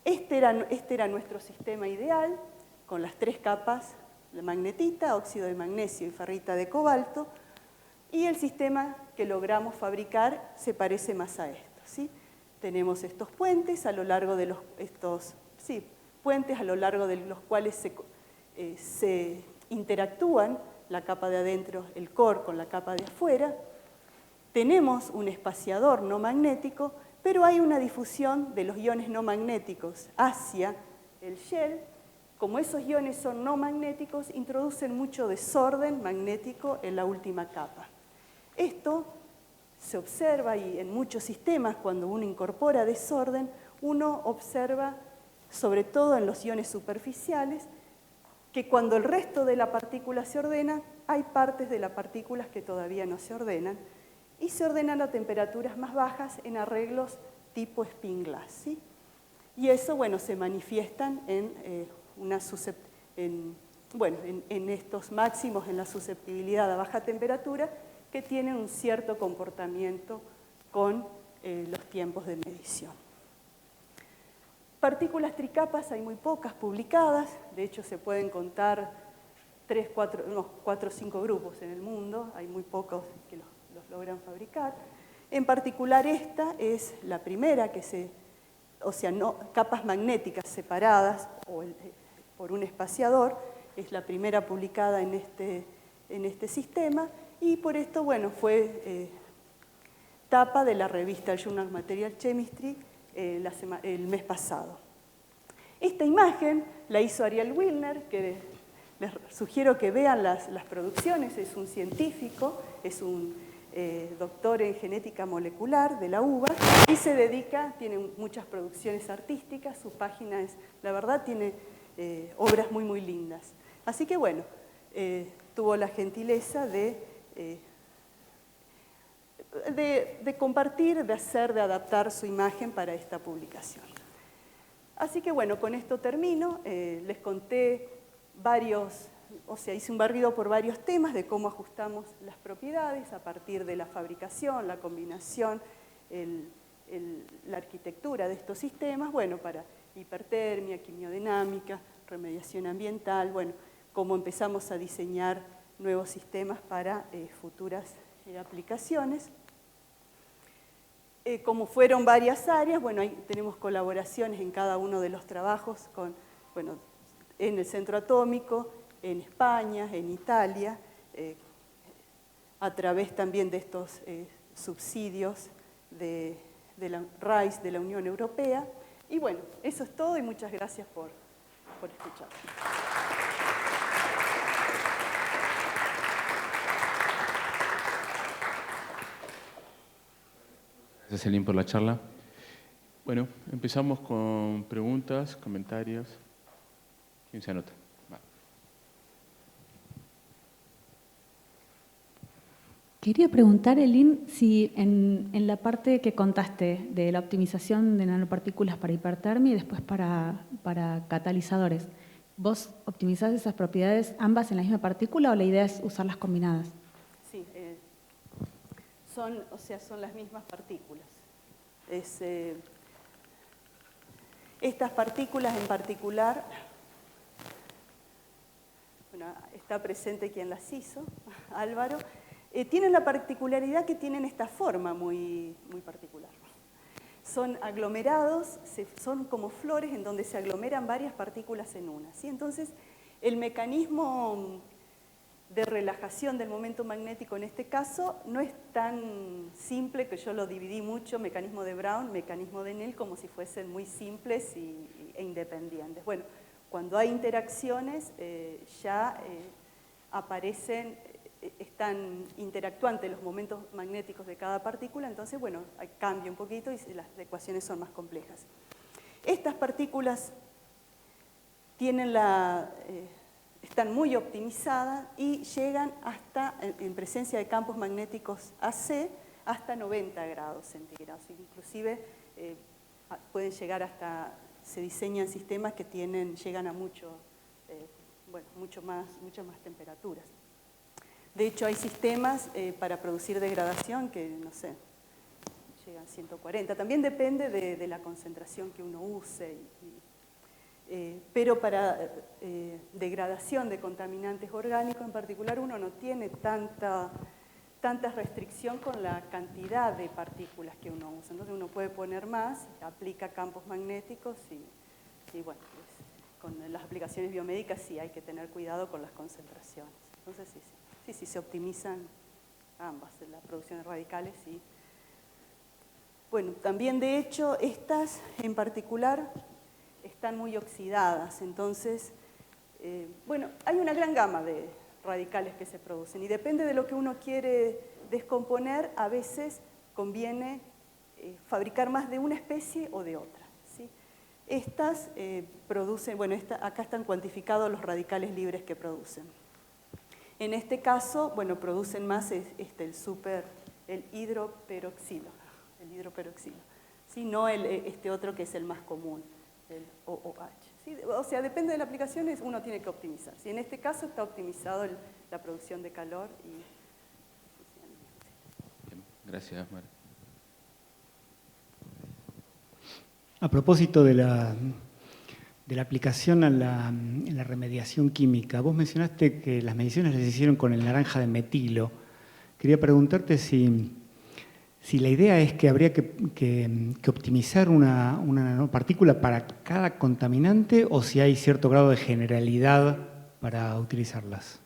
este era nuestro sistema ideal, con las 3 capas de magnetita, óxido de magnesio y ferrita de cobalto, y el sistema que logramos fabricar se parece más a esto, ¿sí? Tenemos estos puentes a lo largo de los cuales se interactúan la capa de adentro, el core, con la capa de afuera. Tenemos un espaciador no magnético, pero hay una difusión de los iones no magnéticos hacia el shell. Como esos iones son no magnéticos, introducen mucho desorden magnético en la última capa. Esto se observa, y en muchos sistemas, cuando uno incorpora desorden, uno observa, sobre todo en los iones superficiales, que cuando el resto de la partícula se ordena, hay partes de la partícula que todavía no se ordenan, y se ordenan a temperaturas más bajas en arreglos tipo spin glass, ¿sí? Y eso, se manifiestan en estos máximos en la susceptibilidad a baja temperatura, que tienen un cierto comportamiento con los tiempos de medición. Partículas tricapas hay muy pocas publicadas, de hecho se pueden contar 4 o 5 grupos en el mundo, hay muy pocos que los logran fabricar. En particular esta es la primera capas magnéticas separadas por un espaciador, es la primera publicada en este sistema, y por esto, fue tapa de la revista Journal of Material Chemistry el mes pasado. Esta imagen la hizo Ariel Wilner, que les sugiero que vean las producciones. Es un científico, es un doctor en genética molecular de la UBA, y tiene muchas producciones artísticas. Su página la verdad, tiene obras muy, muy lindas. Así que tuvo la gentileza de compartir, de adaptar su imagen para esta publicación. Así que con esto termino. Les conté hice un barrido por varios temas de cómo ajustamos las propiedades a partir de la fabricación, la combinación, la arquitectura de estos sistemas, para hipertermia, quimiodinámica, remediación ambiental, cómo empezamos a diseñar nuevos sistemas para futuras aplicaciones. Como fueron varias áreas, ahí tenemos colaboraciones en cada uno de los trabajos en el centro atómico, en España, en Italia, a través también de estos subsidios de la RAIS, de la Unión Europea. Y bueno, eso es todo y muchas gracias por escuchar. Gracias, Elin, por la charla. Bueno, empezamos con preguntas, comentarios. ¿Quién se anota? Va. Quería preguntar, Elin, si en la parte que contaste de la optimización de nanopartículas para hipertermia y después para catalizadores, ¿vos optimizás esas propiedades ambas en la misma partícula o la idea es usarlas combinadas? Sí, son las mismas partículas. Estas partículas en particular, bueno, está presente quien las hizo, Álvaro, tienen la particularidad que tienen esta forma muy, muy particular. Son aglomerados, son como flores en donde se aglomeran varias partículas en una, ¿sí? Entonces, el mecanismo de relajación del momento magnético en este caso no es tan simple, que yo lo dividí mucho, mecanismo de Brown, mecanismo de Néel, como si fuesen muy simples e independientes. Bueno, cuando hay interacciones ya aparecen, están interactuantes los momentos magnéticos de cada partícula, entonces bueno, cambia un poquito y las ecuaciones son más complejas. Estas partículas tienen están muy optimizadas y llegan hasta, en presencia de campos magnéticos AC, hasta 90 grados centígrados. Inclusive pueden llegar hasta, se diseñan sistemas que llegan a muchas más temperaturas. De hecho, hay sistemas para producir degradación que, no sé, llegan a 140. También depende de la concentración que uno use. Pero para degradación de contaminantes orgánicos en particular uno no tiene tanta restricción con la cantidad de partículas que uno usa. Entonces uno puede poner más, aplica campos magnéticos y bueno, con las aplicaciones biomédicas sí hay que tener cuidado con las concentraciones. Entonces sí, se optimizan ambas, la producción de radicales y... Bueno, también de hecho estas en particular están muy oxidadas, entonces, bueno, hay una gran gama de radicales que se producen y depende de lo que uno quiere descomponer, a veces conviene fabricar más de una especie o de otra, ¿sí? Estas producen, bueno, acá están cuantificados los radicales libres que producen. En este caso, bueno, producen más el hidroperoxilo, ¿sí? No este otro que es el más común, el OOH. ¿Sí? O sea, depende de la aplicación, uno tiene que optimizar. ¿Sí? En este caso está optimizado la producción de calor y... Bien, gracias, Mar. A propósito de la aplicación en la remediación química, vos mencionaste que las mediciones las hicieron con el naranja de metilo. Quería preguntarte si la idea es que habría que optimizar una nanopartícula para cada contaminante o si hay cierto grado de generalidad para utilizarlas.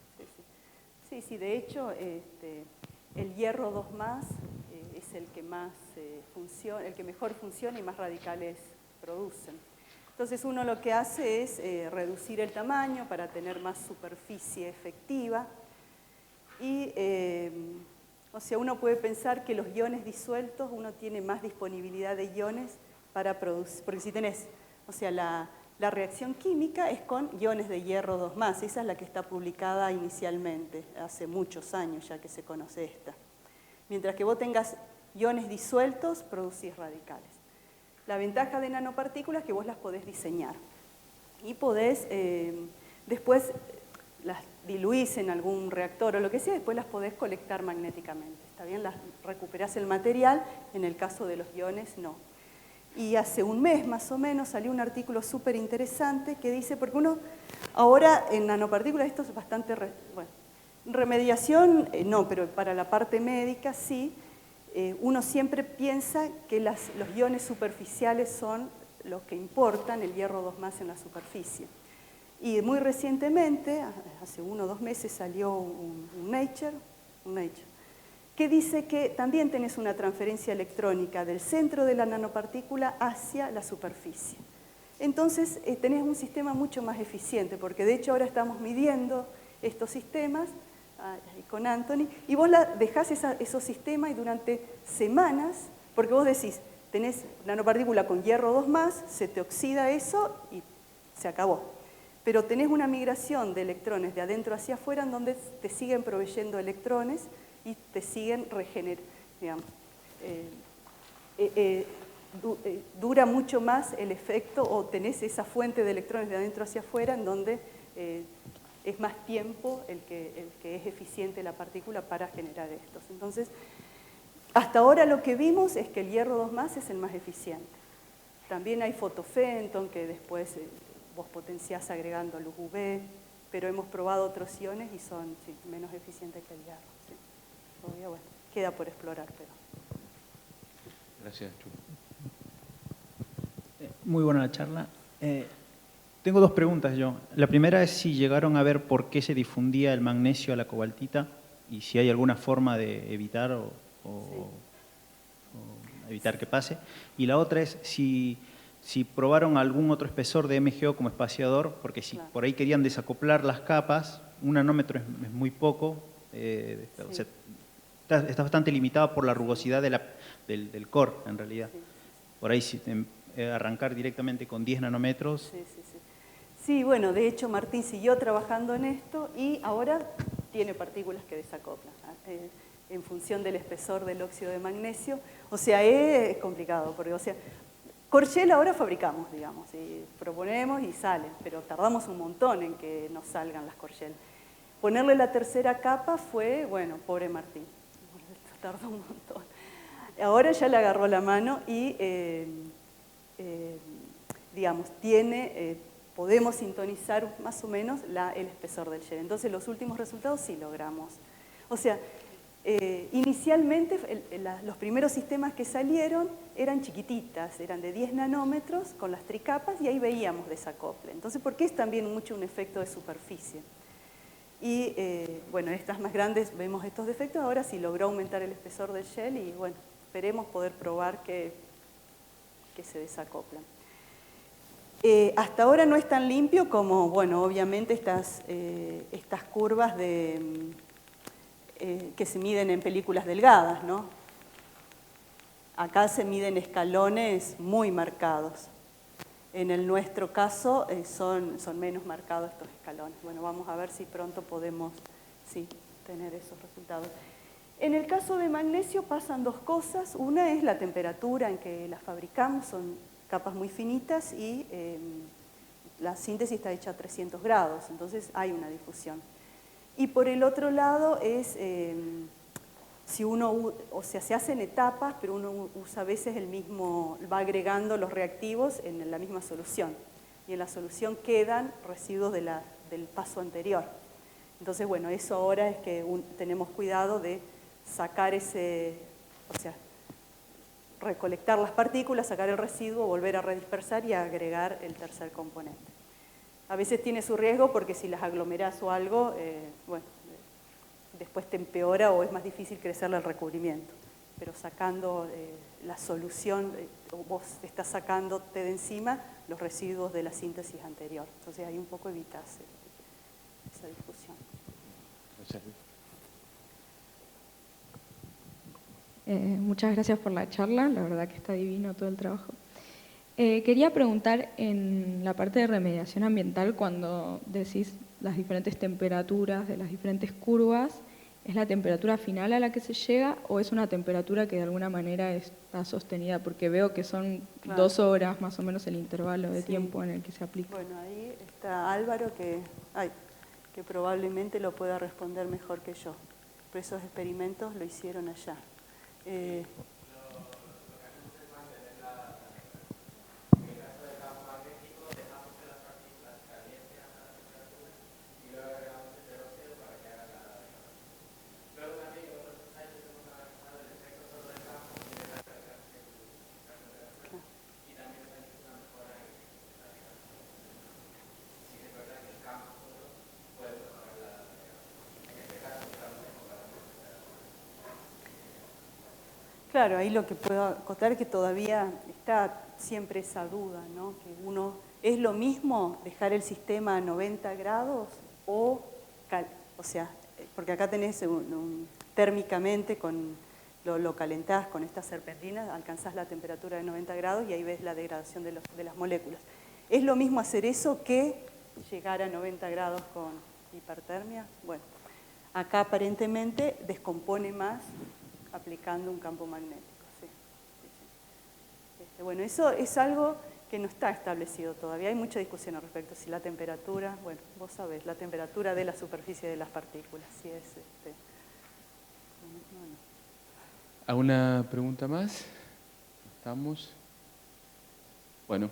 Sí, de hecho el hierro 2+ es el que más funciona, el que mejor funciona y más radicales producen. Entonces uno lo que hace es reducir el tamaño para tener más superficie efectiva y o sea, uno puede pensar que los iones disueltos, uno tiene más disponibilidad de iones para producir, porque si tenés, o sea, la reacción química es con iones de hierro 2+, esa es la que está publicada inicialmente, hace muchos años ya que se conoce esta. Mientras que vos tengas iones disueltos, producís radicales. La ventaja de nanopartículas es que vos las podés diseñar y podés, después las diluís en algún reactor o lo que sea, después las podés colectar magnéticamente. ¿Está bien? Recuperás el material, en el caso de los iones no. Y hace un mes más o menos salió un artículo súper interesante que dice, porque uno ahora en nanopartículas esto es bastante, bueno, remediación no, pero para la parte médica sí, uno siempre piensa que los iones superficiales son los que importan, el hierro 2+ en la superficie. Y muy recientemente, hace 1 o 2 meses, salió un Nature, que dice que también tenés una transferencia electrónica del centro de la nanopartícula hacia la superficie. Entonces tenés un sistema mucho más eficiente, porque de hecho ahora estamos midiendo estos sistemas con Anthony, y vos dejás esos sistemas y durante semanas, porque vos decís, tenés nanopartícula con hierro 2+, se te oxida eso y se acabó. Pero tenés una migración de electrones de adentro hacia afuera en donde te siguen proveyendo electrones y te siguen regenerando, digamos. Dura mucho más el efecto, o tenés esa fuente de electrones de adentro hacia afuera en donde es más tiempo el que es eficiente la partícula para generar estos. Entonces, hasta ahora lo que vimos es que el hierro 2+ es el más eficiente. También hay fotofenton que después vos potenciás agregando luz UV, pero hemos probado otros iones y son menos eficientes que el hierro. ¿Sí? Todavía, bueno, queda por explorar, pero... Gracias, Chu. Muy buena la charla. Tengo 2 preguntas yo. La primera es si llegaron a ver por qué se difundía el magnesio a la cobaltita y si hay alguna forma de evitar o evitar que pase. Y la otra es si probaron algún otro espesor de MgO como espaciador, porque si por ahí querían desacoplar las capas, 1 nanómetro es muy poco, o sea, está bastante limitado por la rugosidad del core, en realidad. Por ahí si arrancar directamente con 10 nanómetros. Sí, bueno, de hecho Martín siguió trabajando en esto y ahora tiene partículas que desacoplan en función del espesor del óxido de magnesio. O sea, es complicado, porque, o sea, Corchel ahora fabricamos, digamos, y proponemos y salen, pero tardamos un montón en que nos salgan las Corchel. Ponerle la tercera capa fue, bueno, pobre Martín, tardó un montón. Ahora ya le agarró la mano y, digamos, podemos sintonizar más o menos el espesor del gel. Entonces, los últimos resultados sí logramos. O sea, inicialmente los primeros sistemas que salieron eran chiquititas, eran de 10 nanómetros con las tricapas y ahí veíamos desacople. Entonces, porque es también mucho un efecto de superficie. Y bueno, estas más grandes vemos estos defectos, ahora sí logró aumentar el espesor del gel y bueno, esperemos poder probar que se desacoplan. Hasta ahora no es tan limpio como, bueno, obviamente estas curvas que se miden en películas delgadas, ¿no? Acá se miden escalones muy marcados. En el nuestro caso son menos marcados estos escalones. Bueno, vamos a ver si pronto podemos tener esos resultados. En el caso de magnesio pasan 2 cosas. Una es la temperatura en que las fabricamos, son capas muy finitas y la síntesis está hecha a 300 grados, entonces hay una difusión. Y por el otro lado es, si uno, o sea, se hacen etapas, pero uno usa a veces va agregando los reactivos en la misma solución. Y en la solución quedan residuos del paso anterior. Entonces, bueno, eso ahora es que tenemos cuidado de sacar o sea, recolectar las partículas, sacar el residuo, volver a redispersar y agregar el tercer componente. A veces tiene su riesgo porque si las aglomerás o algo, bueno, después te empeora o es más difícil crecerle el recubrimiento. Pero sacando la solución, vos estás sacándote de encima los residuos de la síntesis anterior. Entonces ahí un poco evitas esa discusión. Muchas gracias por la charla, la verdad que está divino todo el trabajo. Quería preguntar en la parte de remediación ambiental, cuando decís las diferentes temperaturas de las diferentes curvas, ¿es la temperatura final a la que se llega o es una temperatura que de alguna manera está sostenida? Porque veo que son 2 horas más o menos el intervalo de tiempo en el que se aplica. Bueno, ahí está Álvaro que probablemente lo pueda responder mejor que yo. Pero esos experimentos lo hicieron allá. Claro, ahí lo que puedo acotar es que todavía está siempre esa duda, ¿no? Que uno, ¿es lo mismo dejar el sistema a 90 grados o sea, porque acá tenés térmicamente lo calentás con estas serpentinas, alcanzás la temperatura de 90 grados y ahí ves la degradación de las moléculas. ¿Es lo mismo hacer eso que llegar a 90 grados con hipertermia? Bueno, acá aparentemente descompone más aplicando un campo magnético. Sí, sí, sí. Bueno, eso es algo que no está establecido todavía. Hay mucha discusión al respecto. Si la temperatura, bueno, vos sabés, la temperatura de la superficie de las partículas, si es... ¿Alguna pregunta más? ¿Estamos? Bueno.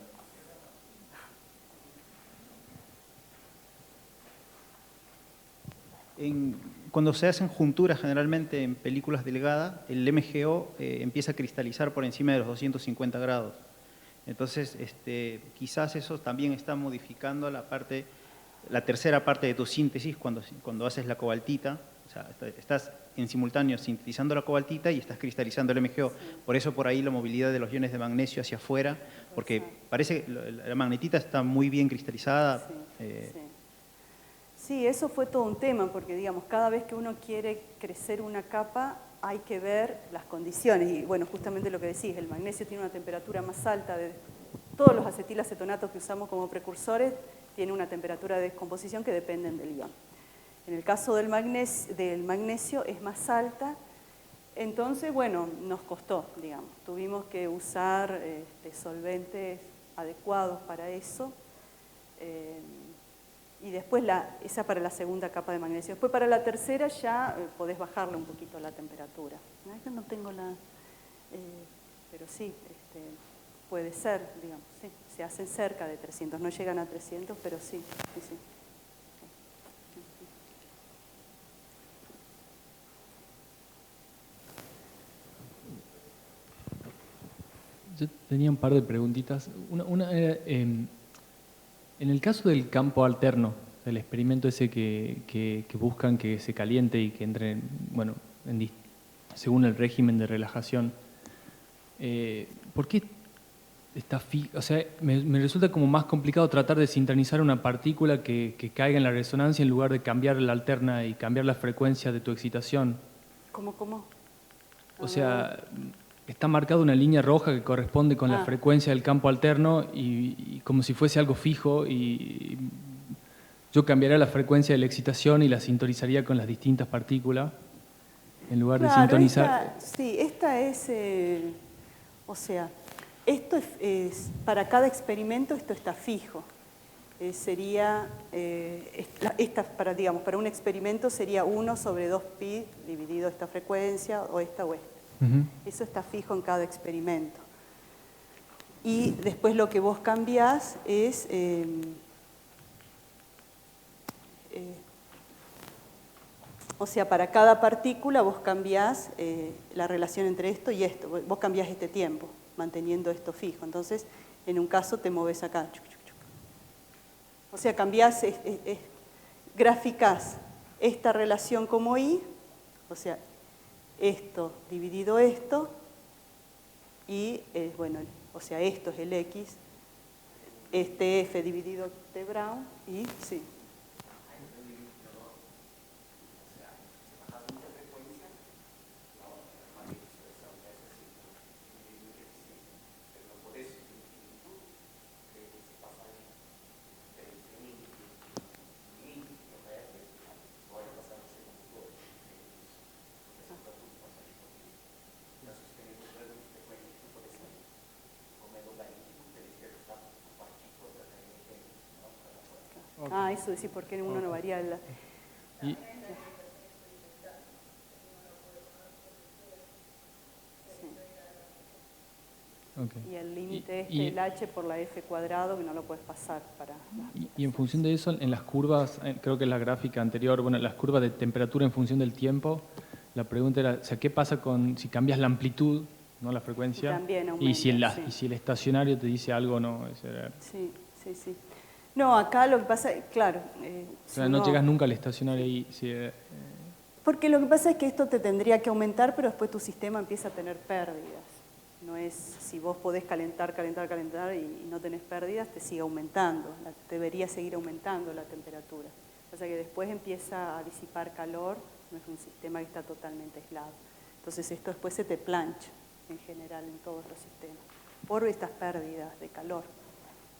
Cuando se hacen junturas, generalmente en películas delgadas, el MgO empieza a cristalizar por encima de los 250 grados. Entonces, quizás eso también está modificando la tercera parte de tu síntesis cuando haces la cobaltita. O sea, estás en simultáneo sintetizando la cobaltita y estás cristalizando el MgO. Sí. Por eso por ahí la movilidad de los iones de magnesio hacia afuera, porque parece que la magnetita está muy bien cristalizada. Sí, sí, eso fue todo un tema, porque digamos, cada vez que uno quiere crecer una capa, hay que ver las condiciones. Y bueno, justamente lo que decís, el magnesio tiene una temperatura más alta. Todos los acetilacetonatos que usamos como precursores tienen una temperatura de descomposición que dependen del ion. En el caso del magnesio es más alta, entonces, bueno, nos costó, digamos. Tuvimos que usar solventes adecuados para eso. Y después esa para la segunda capa de magnesio. Después para la tercera ya podés bajarle un poquito la temperatura. Yo no tengo pero sí, puede ser, digamos, sí. Se hacen cerca de 300, no llegan a 300, pero sí, sí, sí. Yo tenía un par de preguntitas. Una era, en el caso del campo alterno, el experimento ese que buscan que se caliente y que entre, bueno, según el régimen de relajación, ¿por qué está fijo? O sea, me resulta como más complicado tratar de sintonizar una partícula que caiga en la resonancia en lugar de cambiar la alterna y cambiar la frecuencia de tu excitación. ¿Cómo? O sea, está marcada una línea roja que corresponde con la frecuencia del campo alterno y como si fuese algo fijo, y yo cambiaría la frecuencia de la excitación y la sintonizaría con las distintas partículas en lugar de sintonizar. Esta es, o sea, esto es para cada experimento esto está fijo. Sería, para un experimento sería 1/2π dividido esta frecuencia o esta o esta. Eso está fijo en cada experimento. Y después lo que vos cambiás es o sea, para cada partícula vos cambiás la relación entre esto y esto. Vos cambiás este tiempo, manteniendo esto fijo. Entonces, en un caso te moves acá. O sea, cambiás, graficás esta relación como I, o sea, esto dividido esto, y bueno, o sea, esto es el X, este F dividido T Brown, y sí. Eso decir, ¿por qué uno no varía el... Y el límite el H por la F cuadrado, que no lo puedes pasar para... Y en función de eso, en las curvas, creo que en la gráfica anterior, bueno, las curvas de temperatura en función del tiempo, la pregunta era, o sea, ¿qué pasa si cambias la amplitud, no la frecuencia? También aumenta, y si el estacionario te dice algo, ¿no? Sí. No, acá lo que pasa, claro... o sea, no llegas nunca al estacionario ahí. Porque lo que pasa es que esto te tendría que aumentar, pero después tu sistema empieza a tener pérdidas. No es, si vos podés calentar y no tenés pérdidas, te sigue aumentando, debería seguir aumentando la temperatura. O sea que después empieza a disipar calor, no es un sistema que está totalmente aislado. Entonces esto después se te plancha en general en todos los sistemas, por estas pérdidas de calor,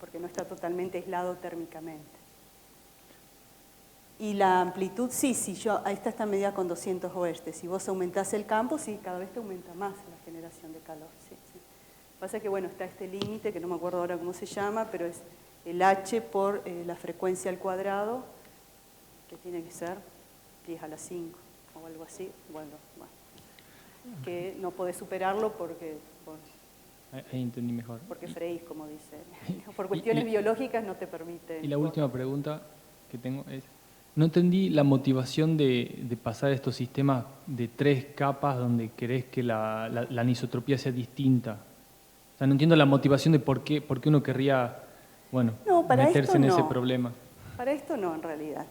porque no está totalmente aislado térmicamente. Y la amplitud, sí, esta está medida con 200 Ohm. Si vos aumentás el campo, sí, cada vez te aumenta más la generación de calor. Sí, sí. Pasa que, bueno, está este límite, que no me acuerdo ahora cómo se llama, pero es el H por la frecuencia al cuadrado, que tiene que ser 10 a la 5 o algo así. Bueno, que no podés superarlo porque Ahí entendí mejor. Porque freís, como dice. Por cuestiones biológicas no te permiten. Y la última pregunta que tengo es, no entendí la motivación de pasar estos sistemas de 3 capas donde querés que la anisotropía sea distinta. O sea, no entiendo la motivación de por qué uno querría, bueno, meterse en ese problema. Para esto no, en realidad.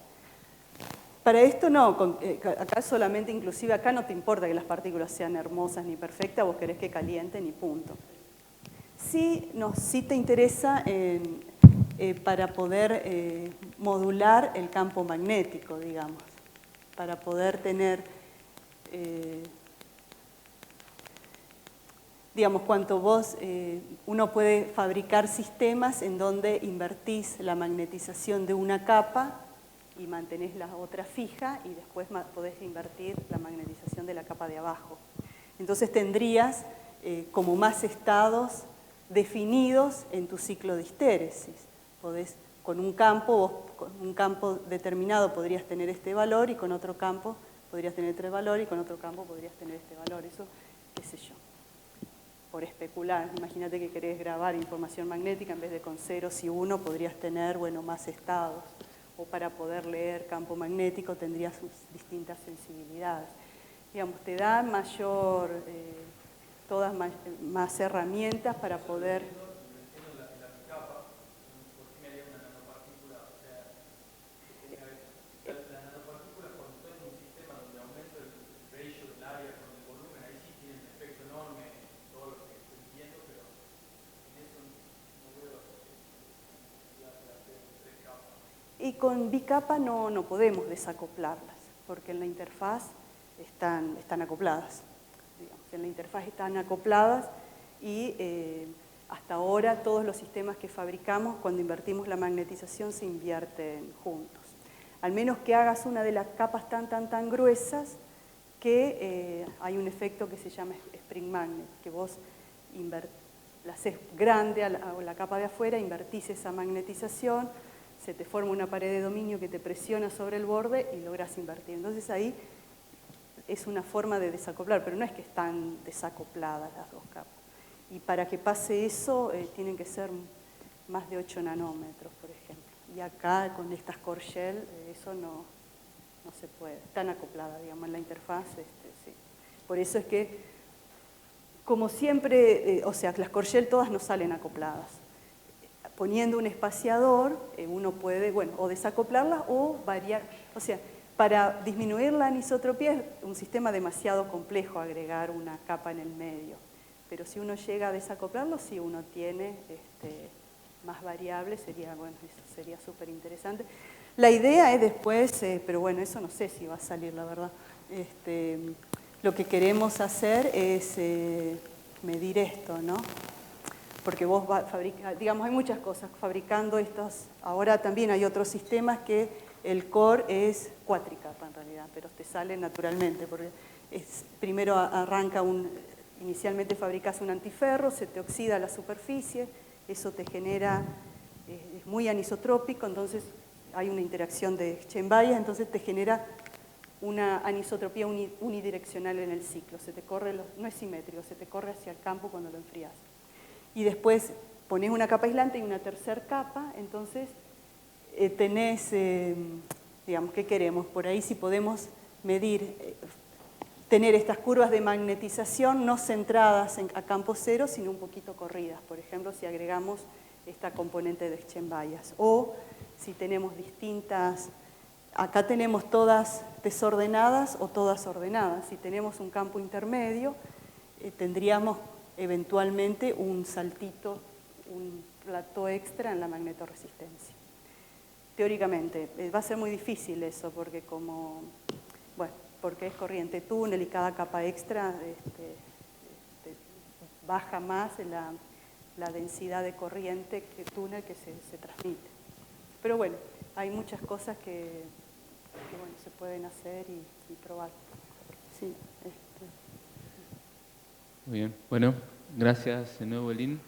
Para esto no, acá solamente, inclusive acá no te importa que las partículas sean hermosas ni perfectas, vos querés que calienten y punto. Sí te interesa para poder modular el campo magnético, digamos, para poder tener, digamos, uno puede fabricar sistemas en donde invertís la magnetización de una capa y mantenés la otra fija y después podés invertir la magnetización de la capa de abajo. Entonces tendrías como más estados definidos en tu ciclo de histéresis. Con un campo determinado podrías tener este valor y con otro campo podrías tener este valor y con otro campo podrías tener este valor. Eso, qué sé yo, por especular. Imagínate que querés grabar información magnética, en vez de con ceros y uno podrías tener, bueno, más estados. O para poder leer campo magnético tendrías sus distintas sensibilidades. Digamos, te da todas más herramientas para poder... Y con bicapa no podemos desacoplarlas, porque en la interfaz están acopladas. Digamos, en la interfaz están acopladas y hasta ahora todos los sistemas que fabricamos, cuando invertimos la magnetización, se invierten juntos. Al menos que hagas una de las capas tan gruesas que hay un efecto que se llama spring magnet, que vos la haces grande a la capa de afuera, invertís esa magnetización, se te forma una pared de dominio que te presiona sobre el borde y logras invertir. Entonces ahí es una forma de desacoplar, pero no es que están desacopladas las dos capas. Y para que pase eso tienen que ser más de 8 nanómetros, por ejemplo. Y acá con estas core shell eso no se puede. Están acopladas, digamos, en la interfaz. Sí. Por eso es que, como siempre, o sea, las core shell todas no salen acopladas. Poniendo un espaciador, uno puede, bueno, o desacoplarlas o variar. O sea, para disminuir la anisotropía es un sistema demasiado complejo agregar una capa en el medio. Pero si uno llega a desacoplarlo, si uno tiene más variables, eso sería súper interesante. La idea es después, pero bueno, eso no sé si va a salir, la verdad. Lo que queremos hacer es medir esto, ¿no? Porque vos digamos, hay muchas cosas fabricando estos. Ahora también hay otros sistemas que el core es cuatricapa en realidad, pero te sale naturalmente, porque primero inicialmente fabricas un antiferro, se te oxida la superficie, eso te genera, es muy anisotrópico, entonces hay una interacción de Chen-Bayes, entonces te genera una anisotropía unidireccional en el ciclo, no es simétrico, se te corre hacia el campo cuando lo enfrías. Y después pones una capa aislante y una tercera capa, entonces tenés, digamos, ¿qué queremos? Por ahí si podemos medir, tener estas curvas de magnetización no centradas a campo cero, sino un poquito corridas. Por ejemplo, si agregamos esta componente de Chen-Bayes. O si tenemos distintas Acá tenemos todas desordenadas o todas ordenadas. Si tenemos un campo intermedio, tendríamos eventualmente un saltito, un plató extra en la magnetoresistencia. Teóricamente, va a ser muy difícil eso, porque porque es corriente túnel y cada capa extra baja más la densidad de corriente que túnel que se transmite. Pero bueno, hay muchas cosas que se pueden hacer y probar. Sí, Muy bien. Bueno, gracias de nuevo, Elin.